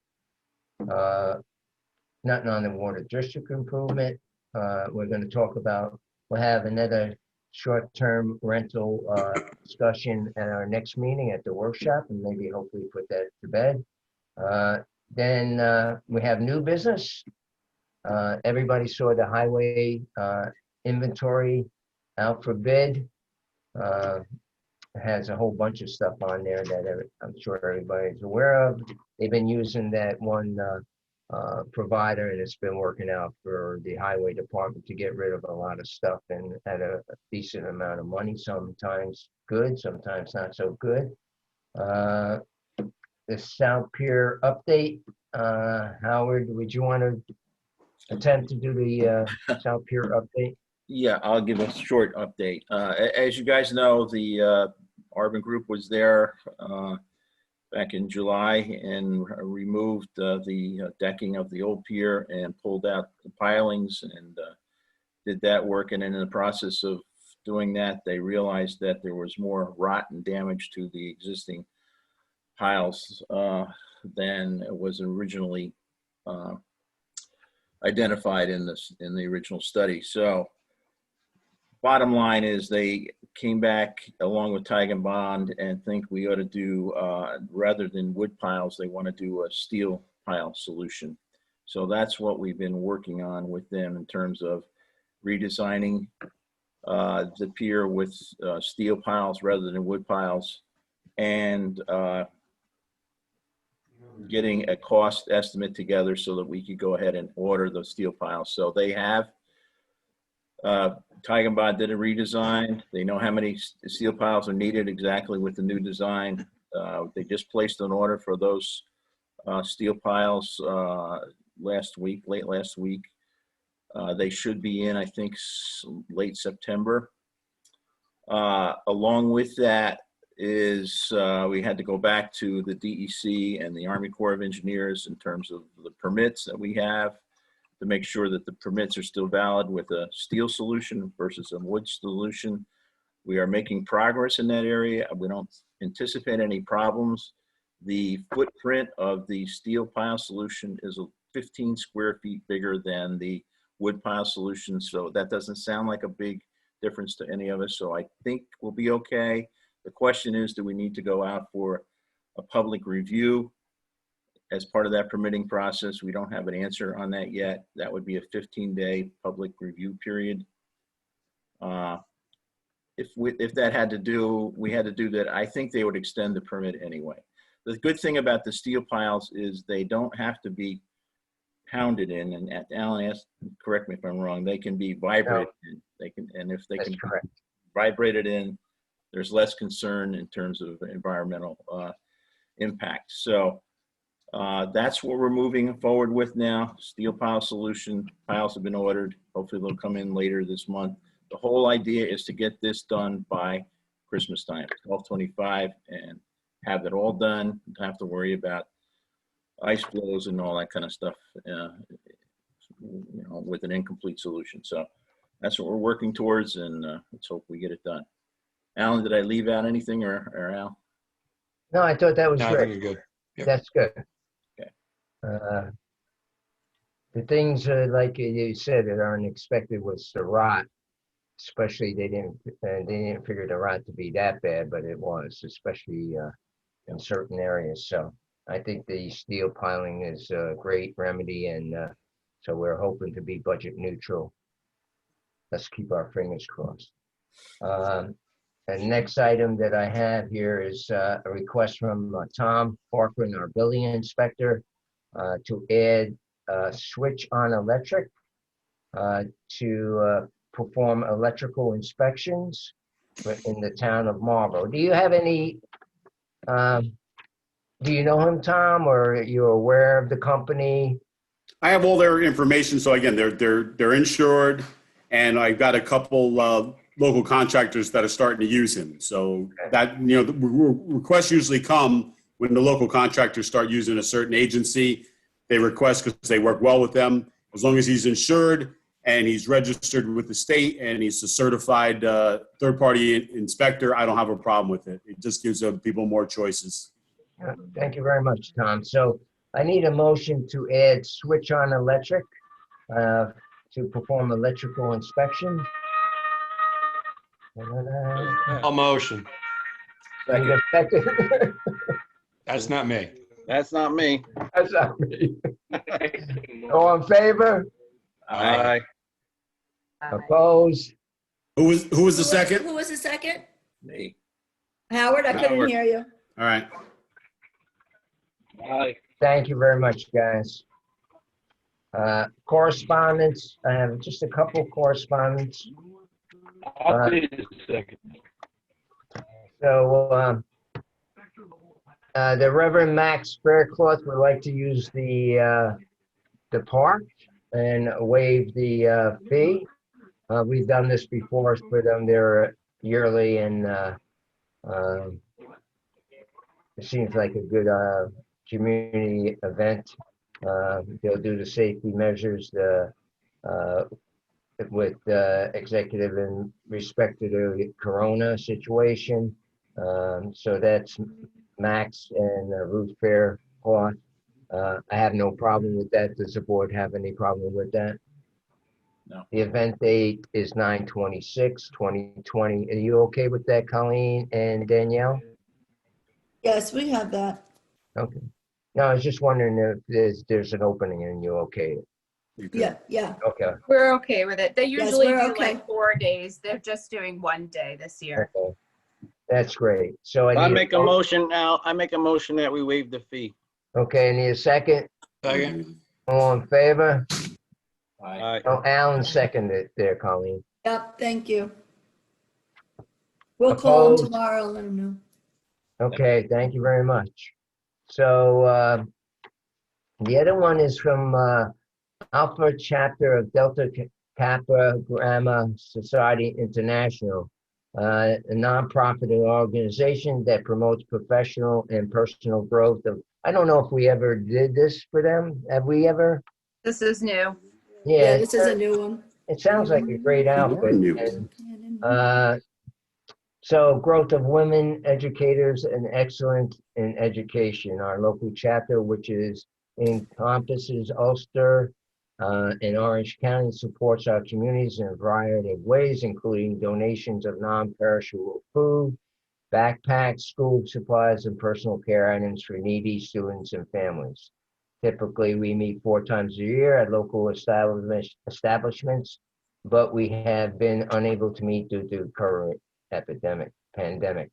Nothing on the water district improvement. We're going to talk about. We'll have another short-term rental discussion at our next meeting at the workshop, and maybe hopefully put that to bed. Then we have new business. Everybody saw the highway inventory out for bid. It has a whole bunch of stuff on there that I'm sure everybody's aware of. They've been using that one provider, and it's been working out for the highway department to get rid of a lot of stuff and at a decent amount of money. Sometimes good, sometimes not so good. The South Pier update. Howard, would you want to attempt to do the South Pier update? Yeah, I'll give a short update. As you guys know, the Arbor Group was there back in July and removed the decking of the old pier and pulled out the pilings and did that work. And in the process of doing that, they realized that there was more rot and damage to the existing piles than was originally identified in the original study. So bottom line is they came back along with Tig and Bond and think we ought to do, rather than wood piles, they want to do a steel pile solution. So that's what we've been working on with them in terms of redesigning the pier with steel piles rather than wood piles, and getting a cost estimate together so that we could go ahead and order those steel piles. So they have, Tig and Bond did a redesign. They know how many steel piles are needed exactly with the new design. They just placed an order for those steel piles late last week. They should be in, I think, late September. Along with that is we had to go back to the DEC and the Army Corps of Engineers in terms of the permits that we have to make sure that the permits are still valid with a steel solution versus a wood solution. We are making progress in that area. We don't anticipate any problems. The footprint of the steel pile solution is 15 square feet bigger than the wood pile solution. So that doesn't sound like a big difference to any of us. So I think we'll be okay. The question is, do we need to go out for a public review as part of that permitting process? We don't have an answer on that yet. That would be a 15-day public review period. If that had to do, we had to do that, I think they would extend the permit anyway. The good thing about the steel piles is they don't have to be pounded in, and Alan asked, correct me if I'm wrong, they can be vibrated in. They can, and if they can be vibrated in, there's less concern in terms of environmental impact. So that's what we're moving forward with now. Steel pile solution, piles have been ordered. Hopefully they'll come in later this month. The whole idea is to get this done by Christmas time, 12/25, and have it all done. Don't have to worry about ice flows and all that kind of stuff, with an incomplete solution. So that's what we're working towards, and let's hope we get it done. Alan, did I leave out anything, or Al? No, I thought that was No, I great. think you're good. Yep. That's good. Okay. The things like you said that are unexpected was the rot. Especially they didn't figure the rot to be that bad, but it was, especially in certain areas. So I think the steel piling is a great remedy, and so we're hoping to be budget neutral. Let's keep our fingers crossed. The next item that I have here is a request from Tom Corcoran, our building inspector, to add switch on electric to perform electrical inspections in the town of Marlborough. Do you have any, do you know him, Tom, or are you aware of the company? I have all their information. So again, they're insured, and I've got a couple local contractors that are starting to use him. So that, you know, the requests usually come when the local contractors start using a certain agency. They request because they work well with them. As long as he's insured and he's registered with the state and he's a certified third-party inspector, I don't have a problem with it. It just gives people more choices. Thank you very much, Tom. So I need a motion to add switch on electric to perform electrical inspection. I'll motion. Second. That's not me. That's not me. That's not me. All in favor? Aye. Opposed? Who was the second? Who was the second? Me. Howard, I couldn't Howard. hear you. All right. Aye. Thank you very much, guys. Correspondence, I have just a couple correspondence. I'll be the second. So, the Reverend Max Faircloth would like to use the park and waive the fee. We've done this before for them. They're yearly, and it seems like a good community event. They'll do the safety measures with executive in respect to the corona situation. So that's Max and Ruth Faircloth. I have no problem with that. Does the board have any problem with that? No. The event date is 9/26/2020. Are you okay with that, Colleen and Danielle? Yes, we have that. Okay. No, I was just wondering if there's an opening and you're okay. You good? Yeah. Okay. We're okay with it. They usually we're do okay. like 4 days. They're just doing 1 day this year. Okay. That's great. So I need make a motion now. I make a motion that we waive the fee. Okay, I need a second. Second. All in favor? Aye. Oh, Alan seconded it there, Colleen. Yep, thank you. We'll call him Opposed? tomorrow and let him know. Okay, thank you very much. So the other one is from Alpha Chapter of Delta Kappa Gamma Society International, a nonprofit organization that promotes professional and personal growth. I don't know if we ever did this for them. Have we ever? This is new. Yeah, this is a new one. It sounds like a great outfit. New. And, so growth of women educators and excellence in education. Our local chapter, which encompasses Ulster and Orange County, supports our communities in a variety of ways, including donations of non-perishable food, backpacks, school supplies, and personal care items for needy students and families. Typically, we meet 4 times a year at local establishments, but we have been unable to meet due to current pandemic.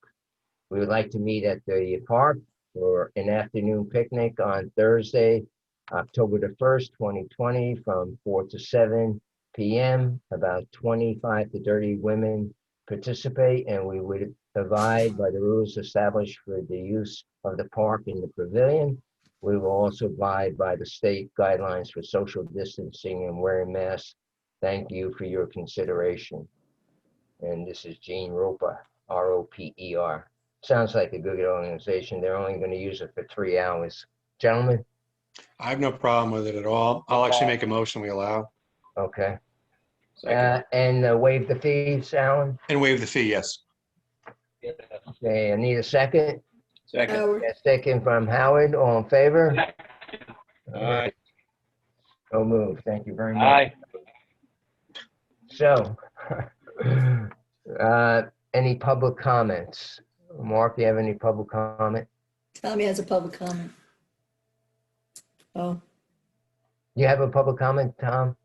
We would like to meet at the park for an afternoon picnic on Thursday, October the 1st, 2020, from 4 to 7 p.m. About 25 to 30 women participate, and we would abide by the rules established for the use of the park in the pavilion. We will also abide by the state guidelines for social distancing and wearing masks. Thank you for your consideration. And this is Jean Roper, R-O-P-E-R. Sounds like a good organization. They're only going to use it for 3 hours. Gentlemen? I have no problem with it at all. I'll actually make a motion we allow. Okay. Second. And waive the fees, Alan? And waive the fee, yes. Okay, I need a second. Second. Howard. A second from Howard. All in favor? Aye. So moved. Thank you very much. Aye. So, any public comments? Mark, you have any public comment? Tommy has a public comment. Oh, You have a public comment, Tom?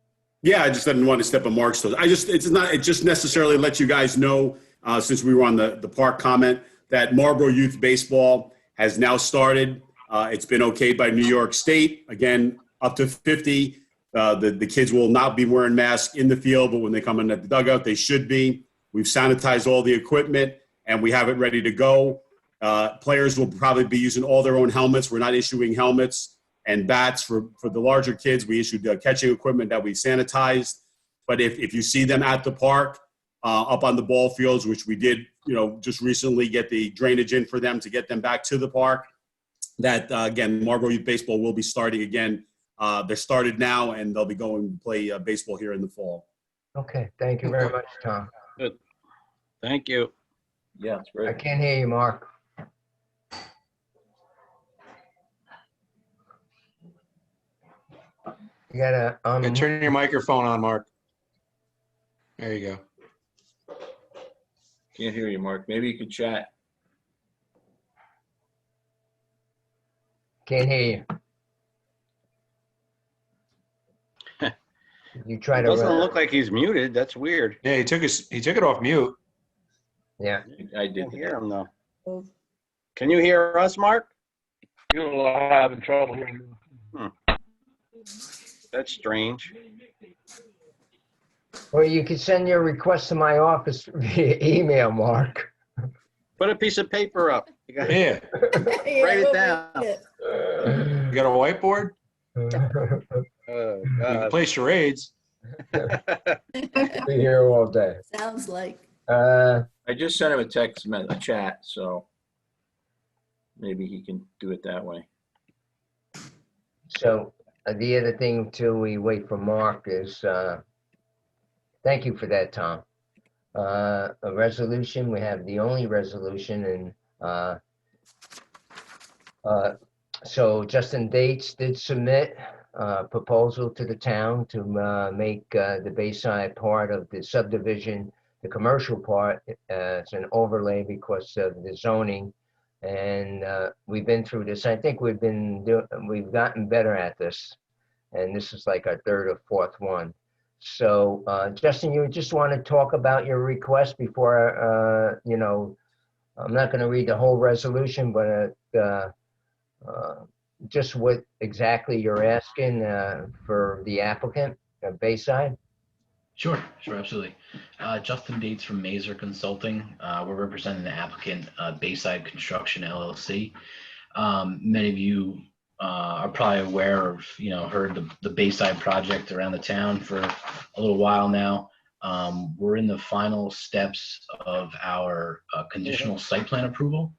Yeah, I just didn't want to step on Mark's toes. It just necessarily let you guys know, since we were on the park comment, that Marlborough Youth Baseball has now started. It's been okayed by New York State. Again, up to 50. The kids will not be wearing masks in the field, but when they come in at the dugout, they should be. We've sanitized all the equipment, and we have it ready to go. Players will probably be using all their own helmets. We're not issuing helmets and bats for the larger kids. We issued catching equipment that we sanitized. But if you see them at the park, up on the ball fields, which we did, just recently get the drainage in for them to get them back to the park, that, again, Marlborough Youth Baseball will be starting again. They're started now, and they'll be going to play baseball here in the fall. Okay, thank you very much, Tom. Good. Thank you. Yeah, it's I great. can't hear you, Mark. You gotta, Yeah, turn your microphone on, Mark. There you go. Can't hear you, Mark. Maybe you could chat. can't hear you. You try It to, doesn't look like he's muted. That's weird. Yeah, he took it off mute. yeah. I I did. can't hear him, though. oh, Can you hear us, Mark? You're having trouble hearing you. That's strange. Or you could send your request to my office via email, Mark. Put a piece of paper up. You got Yeah, yeah, Write it we'll down. read it. you got a whiteboard? Oh, We can play charades. Be here all day. Sounds like. I just sent him a chat, so maybe he can do it that way. So the other thing too, we wait for Mark is, thank you for that, Tom. A resolution, we have the only resolution, and so Justin Dates did submit a proposal to the town to make the Bayside part of the subdivision, the commercial part, it's an overlay because of the zoning. And we've been through this. I think we've gotten better at this. And this is like our third or fourth one. So Justin, you just want to talk about your request before, I'm not going to read the whole resolution, but just what exactly you're asking for the applicant, Bayside? Sure, absolutely. Justin Dates from Mazer Consulting. We're representing the applicant, Bayside Construction LLC. Many of you are probably aware of, heard the Bayside project around the town for a little while now. We're in the final steps of our conditional site plan approval.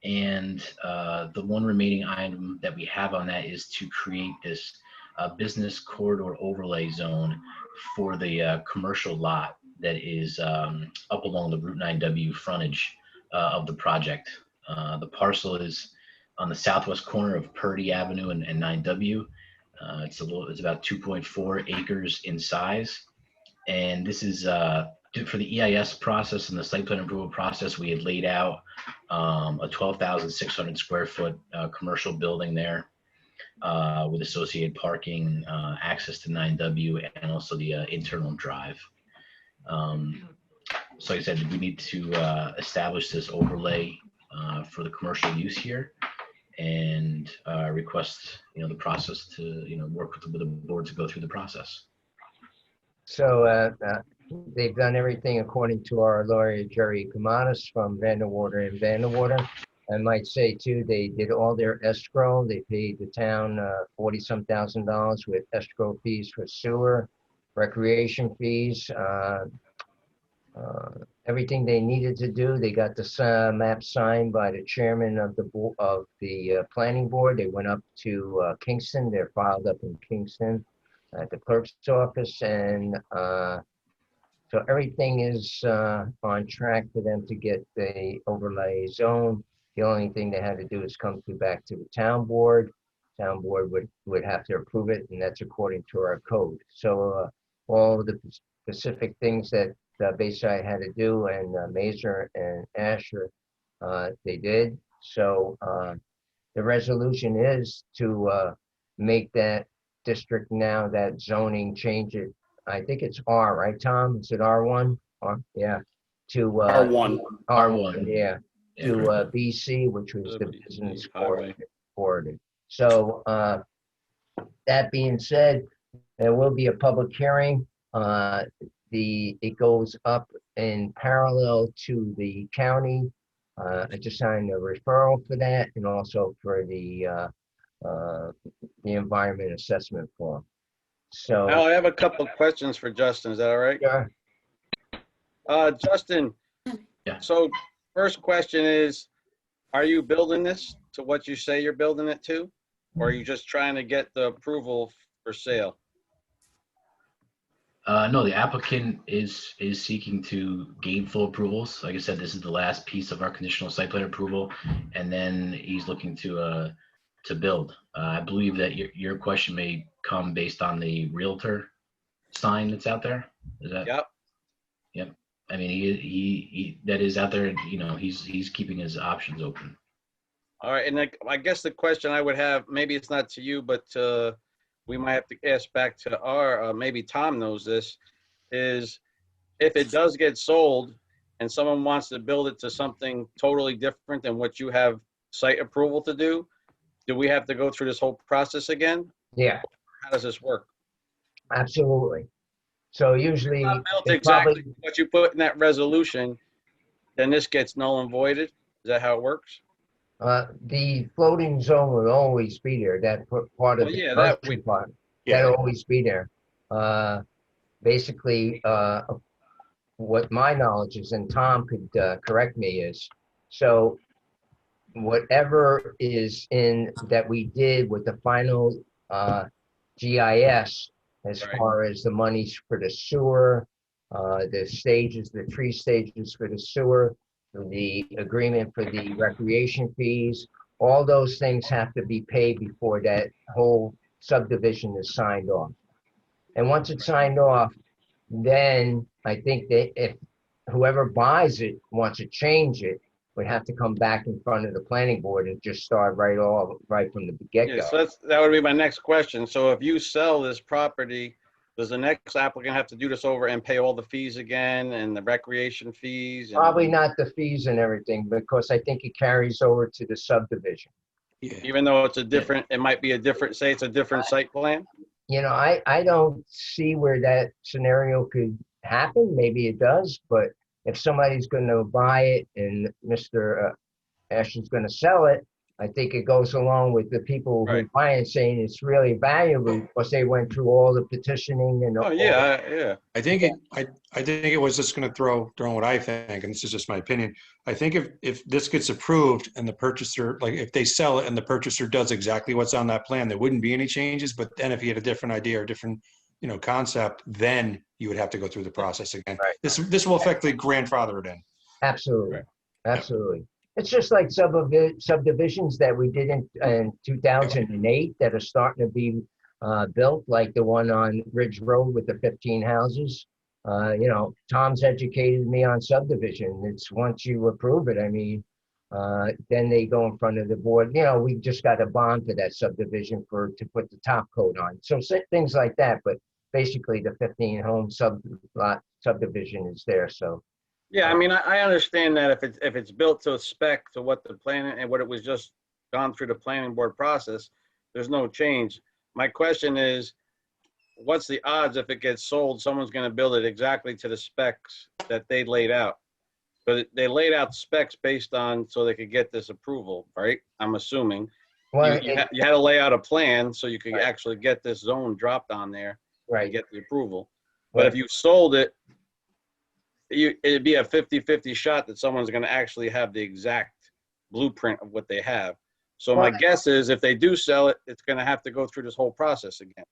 And the one remaining item that we have on that is to create this business corridor overlay zone for the commercial lot that is up along the Route 9W frontage of the project. The parcel is on the southwest corner of Purdy Avenue and 9W. It's about 2.4 acres in size. And this is for the EIS process and the site plan approval process. We had laid out a 12,600 square foot commercial building there with associated parking, access to 9W, and also the internal drive. So like I said, we need to establish this overlay for the commercial use here, and request the process to work with the board to go through the process. So they've done everything according to our lawyer, Jerry Kamanis from Vanderwater and Vanderwater. I might say too, they did all their escrow. They paid the town $40-some thousand with escrow fees for sewer, recreation fees, everything they needed to do. They got the map signed by the chairman of the planning board. They went up to Kingston. They're filed up in Kingston at the clerk's office, and so everything is on track for them to get the overlay zone. The only thing they had to do is come back to the town board town board would have to approve it, and that's according to our code. So all the specific things that Bayside had to do, and Mazer and Asher, they did. So the resolution is to make that district now, that zoning, change it. I think it's R, right, Tom? Is it R1? Yeah. To R1. R1, yeah. Yeah. To BC, which was the business Highway. corridor. So that being said, there will be a public hearing. It goes up in parallel to the county. I just signed a referral for that, and also for the environment assessment form. So, Al, I have a couple of questions for Justin. Is that all right? yeah, Justin, Yeah. so first question is, are you building this to what you say you're building it to? Or are you just trying to get the approval for sale? No, the applicant is seeking to gain full approvals. Like I said, this is the last piece of our conditional site plan approval, and then he's looking to build. I believe that your question may come based on the Realtor sign that's out there. Is that? Yep. Yep. I mean, he that is out there. You know, he's keeping his options open. All right, and I guess the question I would have, maybe it's not to you, but we might have to ask back to our, maybe Tom knows this, is if it does get sold and someone wants to build it to something totally different than what you have site approval to do we have to go through this whole process again? yeah, How does this work? absolutely. So usually, Not built they exactly probably, what you put in that resolution, then this gets null and voided? Is that how it works? the floating zone will always be there. That part of Well, the yeah, that commercial part, Yeah. that'll always be there. Basically, what my knowledge is, and Tom could correct me, is so whatever is in that we did with the final GIS, as Right. far as the monies for the sewer, the stages, the 3 stages for the sewer, the agreement for the recreation fees, all those things have to be paid before that whole subdivision is signed off. And once it's signed off, then I think that if whoever buys it wants to change it, would have to come back in front of the planning board and just start right from the Yeah, get-go. so that would be my next question. So if you sell this property, does the next applicant have to do this over and pay all the fees again and the recreation fees? Probably not the fees and everything, because I think it carries over to the subdivision. Yeah. Even though it's a different, it might be a different, say it's a different site plan? You know, I don't see where that scenario could happen. Maybe it does, but if somebody's going to buy it and Mr. Ashley's going to sell it, I think it goes along with the people who Right. buy it saying it's really valuable because they went through all the petitioning and Oh, all yeah, yeah. I think it was just going to throw what I think, and this is just my opinion. I think if this gets approved and the purchaser, like if they sell it and the purchaser does exactly what's on that plan, there wouldn't be any changes. But then if he had a different idea or different, concept, then you would have to go through the process again. Right. This will effectively grandfather it in. Absolutely. Right. Absolutely. It's just like subdivisions that we did in 2008 that are starting to be built, like the one on Ridge Road with the 15 houses. Tom's educated me on subdivision. It's once you approve it, I mean, then they go in front of the board. We just got a bond for that subdivision to put the top coat on. So things like that, but basically the 15 home subdivision is there. So Yeah, I mean, I understand that if it's built to a spec to what the plan and what it was just gone through the planning board process, there's no change. My question is, what's the odds if it gets sold, someone's going to build it exactly to the specs that they laid out? But they laid out specs based on so they could get this approval, right? I'm assuming. well, You had to lay out a plan so you could Right. actually get this zone dropped on there and right. get the approval. But if Right. you sold it, it'd be a 50-50 shot that someone's going to actually have the exact blueprint of what they have. So my Well- guess is if they do sell it, it's going to have to go through this whole process again.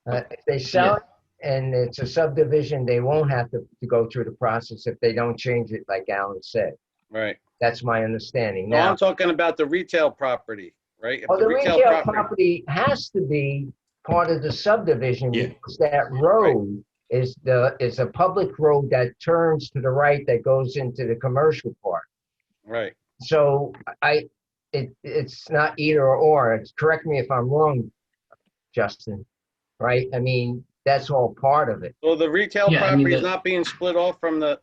If they sell it and it's a subdivision, they won't have to go through the process if they don't change it, like Alan said. Right. That's my understanding. No, Now, I'm talking about the retail property. right? If Well, the retail property, property has to be part of the subdivision Yeah. because that road is a public road that turns to the right that goes into the commercial part. right? So it's not either or. It's, correct me if I'm wrong, Justin, right? I mean, that's all part of it. So the retail Yeah, I mean, property is the- not being split off from the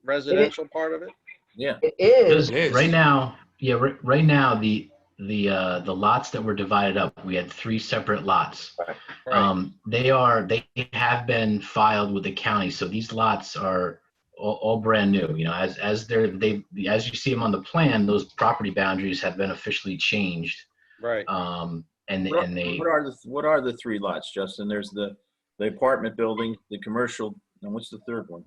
residential part of it? Yeah. It is. It is. Right now, yeah, right now, the lots that were divided up, we had 3 separate lots. Right. They have been filed with the county, so these lots are all brand new. You know, as you see them on the plan, those property boundaries have been officially changed. Right. And they, What are the 3 lots, Justin? There's the apartment building, the commercial, and what's the third one?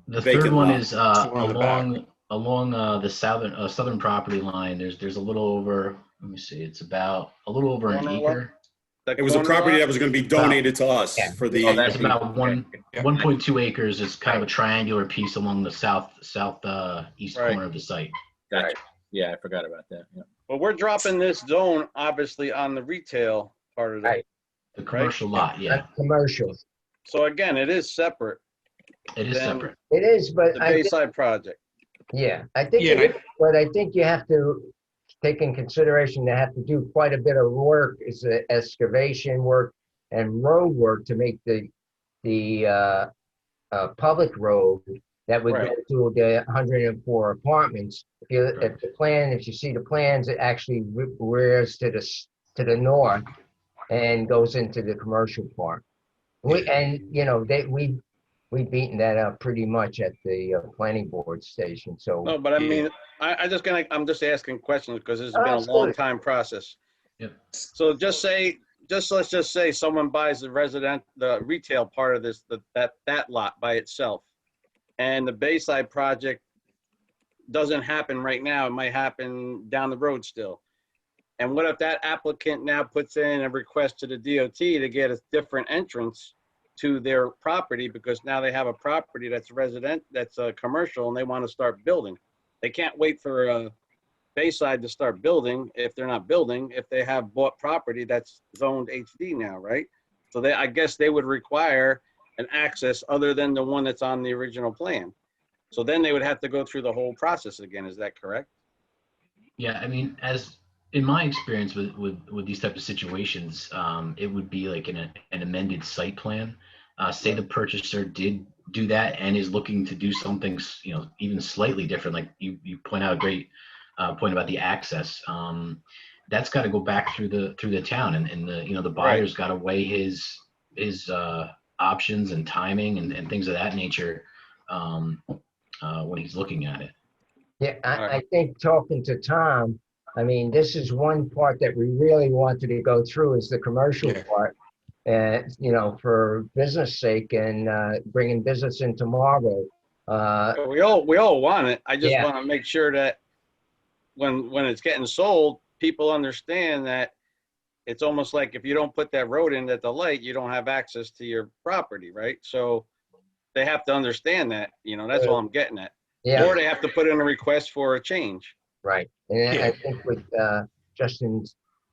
the Vacant third one lot. is the one on the back. along the southern property line. There's a little over. Let me see. It's about a little over an Corner lot? acre. The It was a corner property lot? that was going to be donated to us Yeah. for the. Oh, that's It's about Yeah. 1.2 acres. It's kind of a triangular piece along the southeast Right. corner of the site. Gotcha. Yeah, I forgot about that. Yeah. Well, we're dropping this zone obviously on the retail part of it. Right. The commercial lot, yeah, Not commercial. So again, it is separate. it is Then- separate. It is, but The I think, Bayside project. I think Yeah, it is, but I think you have to take in consideration they have to do quite a bit of work, is the excavation work and road work to make the public road that would go Right. to the 104 apartments. If you see the plans, it actually rears to the north and goes into the commercial part. We've beaten that up pretty much at the planning board station. So No, but I Yeah. mean, I'm just asking questions because this Oh, has been a long absolutely. time process. Yep. So let's just say someone buys the retail part of that lot by itself. And the Bayside project doesn't happen right now. It might happen down the road still. And what if that applicant now puts in a request to the DOT to get a different entrance to their property because now they have a property that's commercial and they want to start building? They can't wait for Bayside to start building if they're not building, if they have bought property that's zoned HD now, right? So I guess they would require an access other than the one that's on the original plan. So then they would have to go through the whole process again. Is that correct? Yeah, I mean, as in my experience with these type of situations, it would be like an amended site plan. Say the purchaser did do that and is looking to do something, even slightly different. Like you point out a great point about the access. That's got to go back through the town, and the buyer's got to weigh his options and timing and things of that nature when he's looking at it. yeah, I think talking to Tom, I mean, this is one part that we really wanted to go through is the commercial Yeah. part. And, for business sake and bringing business into Marlborough. We all want it. I just Yeah. want to make sure that when it's getting sold, people understand that it's almost like if you don't put that road in at the light, you don't have access to your property, right? So they have to understand that, that's all I'm getting at. Yeah, Or they have to put in a request for a change. right. And Yeah. I think what Justin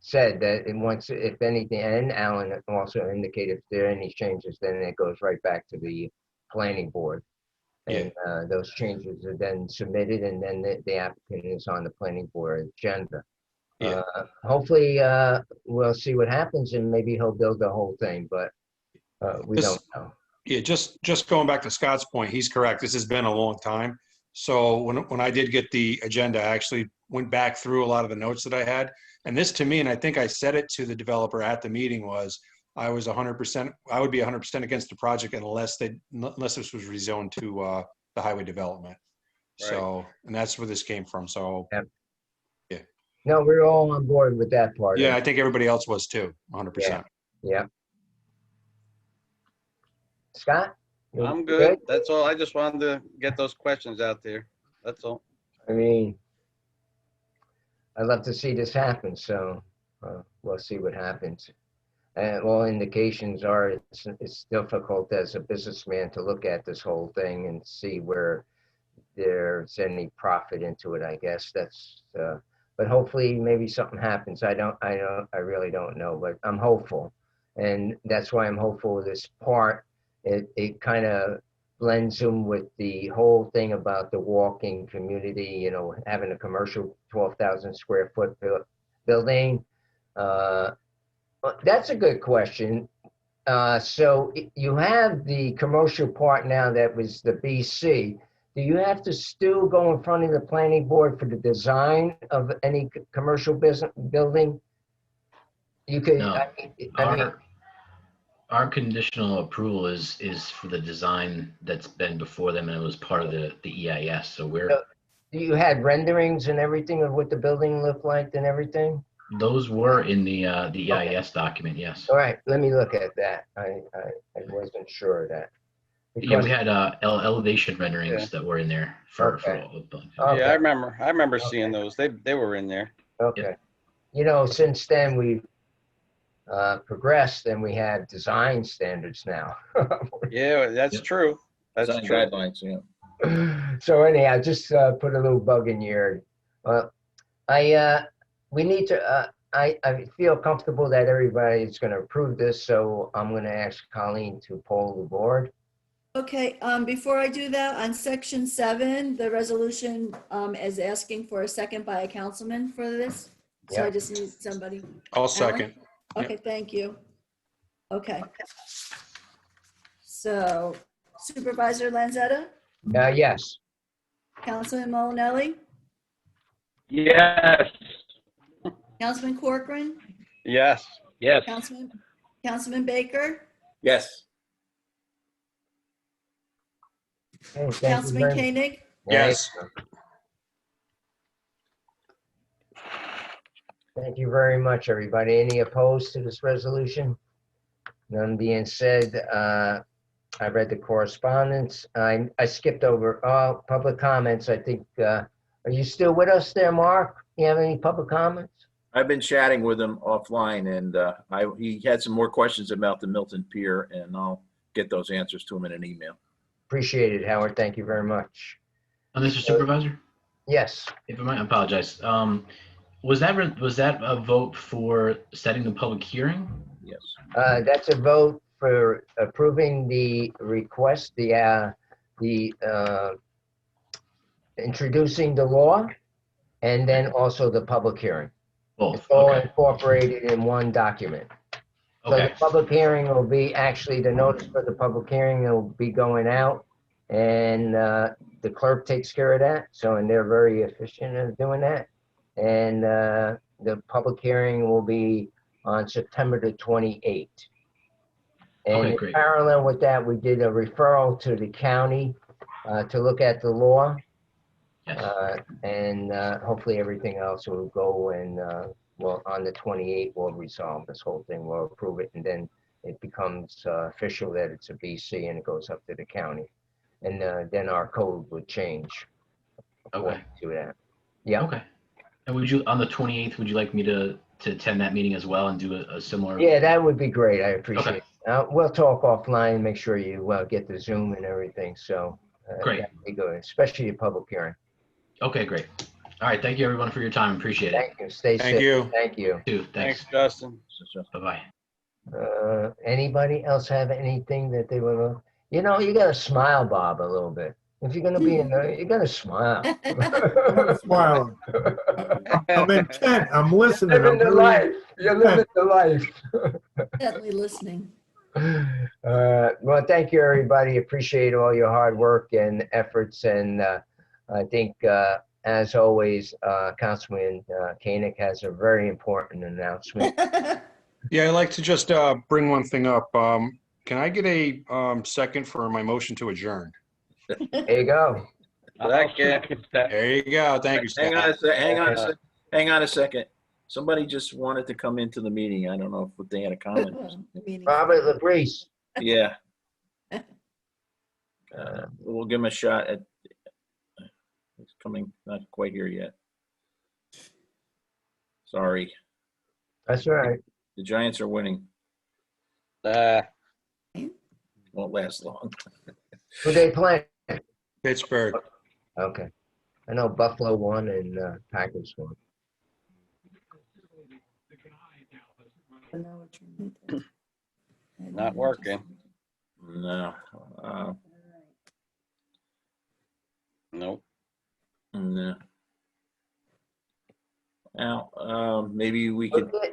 said that it wants, if anything, and Alan also indicated if there are any changes, then it goes right back to the planning board. And those changes are then submitted and then the applicant is on the planning board agenda. Yeah. Hopefully, we'll see what happens and maybe he'll build the whole thing, but we This- don't know. Yeah, just going back to Scott's point, he's correct. This has been a long time. So when I did get the agenda, I actually went back through a lot of the notes that I had. And this to me, and I think I said it to the developer at the meeting, was I was 100%, I would be 100% against the project unless this was rezoned to the highway development. Right. So, and that's where this came from. So, No, we're all on board with that part. yeah, I think everybody else was too, 100%. Yeah. Scott? You I'm good. That's all. I just wanted to get those questions out there. That's all. I mean, I'd love to see this happen, so we'll see what happens. And all indications are it's difficult as a businessman to look at this whole thing and see where there's any profit into it, I guess. That's but hopefully maybe something happens. I really don't know, but I'm hopeful. And that's why I'm hopeful with this part. It kind of blends in with the whole thing about the walking community, having a commercial 12,000 square foot building. That's a good question. So you have the commercial part now that was the BC. Do you have to still go in front of the planning board for the design of any commercial building? You could, No. I mean, Our conditional approval is for the design that's been before them, and it was part of the EIS. So you had renderings and everything of what the building looked like and everything? those were in the EIS document, yes. All right, let me look at that. I wasn't sure of that. Yeah, we Because- had elevation renderings that were in there for Okay. all the buildings. Okay. Yeah, I remember seeing those. They were in there. Okay. Since then we've progressed and we have design standards now. Yeah, that's Yep. true. That's Design true. guidelines, yeah. So anyhow, just put a little bug in your ear. We need to, I feel comfortable that everybody is going to approve this, so I'm going to ask Colleen to poll the board. Okay, before I do that, on section 7, the resolution is asking for a second by a councilman for this. So I Yeah. just need somebody. I'll Alan? second. Okay, thank you. Okay. So Supervisor Lanzetta, Yes. Councilman Molinelli, Yes. Councilman Corcoran, Yes. Yes. Councilman Baker, Yes. Okay, thank you Councilman very- Koenig, Yes. Thank you very much, everybody. Any opposed to this resolution? None being said, I read the correspondence. I skipped over public comments. I think, are you still with us there, Mark? You have any public comments? I've been chatting with him offline, and he had some more questions about the Milton Pier, and I'll get those answers to him in an email. Appreciate it, Howard. Thank you very much. Mr. Supervisor, Yes. if I might, I apologize. Was that a vote for setting the public hearing? Yes. That's a vote for approving the request, the introducing the law, and then also the public hearing. Both. It's all Okay. incorporated in one document. So the Okay. public hearing will be, actually, the notice for the public hearing will be going out, and the clerk takes care of that. So, and they're very efficient at doing that. And the public hearing will be on September the 28th. And Okay, in great. parallel with that, we did a referral to the county to look at the law. Yes. And hopefully everything else will go and, well, on the 28th, we'll resolve this whole thing. We'll approve it, and then it becomes official that it's a BC and it goes up to the county. And then our code would change according to that. Yeah. Okay. And on the 28th, would you like me to attend that meeting as well and do a similar? Yeah, that would be great. I appreciate Okay. it. We'll talk offline, make sure you get the Zoom and everything. So Great. that'd be good, especially a public hearing. Okay, great. All right. Thank you, everyone, for your time. Appreciate it. Thank you. Stay Thank safe. you. Thank you. Too. Thanks. Thanks, Justin. Bye-bye. Anybody else have anything that they would, you gotta smile, Bob, a little bit. If you're gonna be in there, you gotta smile. I'm smiling. I'm intent. I'm listening. Living I'm the really- life. You're living the life. definitely listening. Well, thank you, everybody. Appreciate all your hard work and efforts. And I think, as always, Councilman Koenig has a very important announcement. Yeah, I'd like to just bring one thing up. Can I get a second for my motion to adjourn? There you go. Second. There you go. Thank you, Hang on Scott. a sec. Hang on a second. Somebody just wanted to come into the meeting. I don't know if they had a comment. Robert LaBreeze. Yeah. We'll give him a shot at. It's coming, not quite here yet. Sorry, That's all right. the Giants are winning. Uh, Won't last long. Who they playing? Pittsburgh. Okay. I know Buffalo won and Packers won. Not working. No. Nope. No. Now, maybe we We'll could,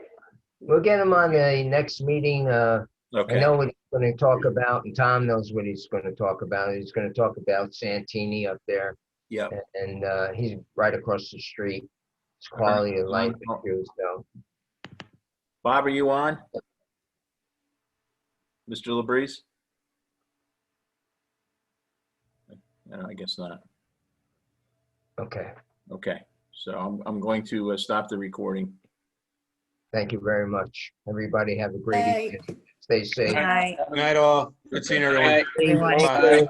we'll get him on the next meeting. I okay, know what he's going to talk about, and Tom knows what he's going to talk about. He's going to talk about Santini up there, yeah. and he's right across the street. It's quality of life issue, so. Bob, are you on? Mr. Labrise? No, I guess not. Okay, Okay, so I'm going to stop the recording. thank you very much. Everybody have a great Bye. evening. Stay safe. Good night. Good night, all. Good seeing everyone. Right. Everyone. Bye.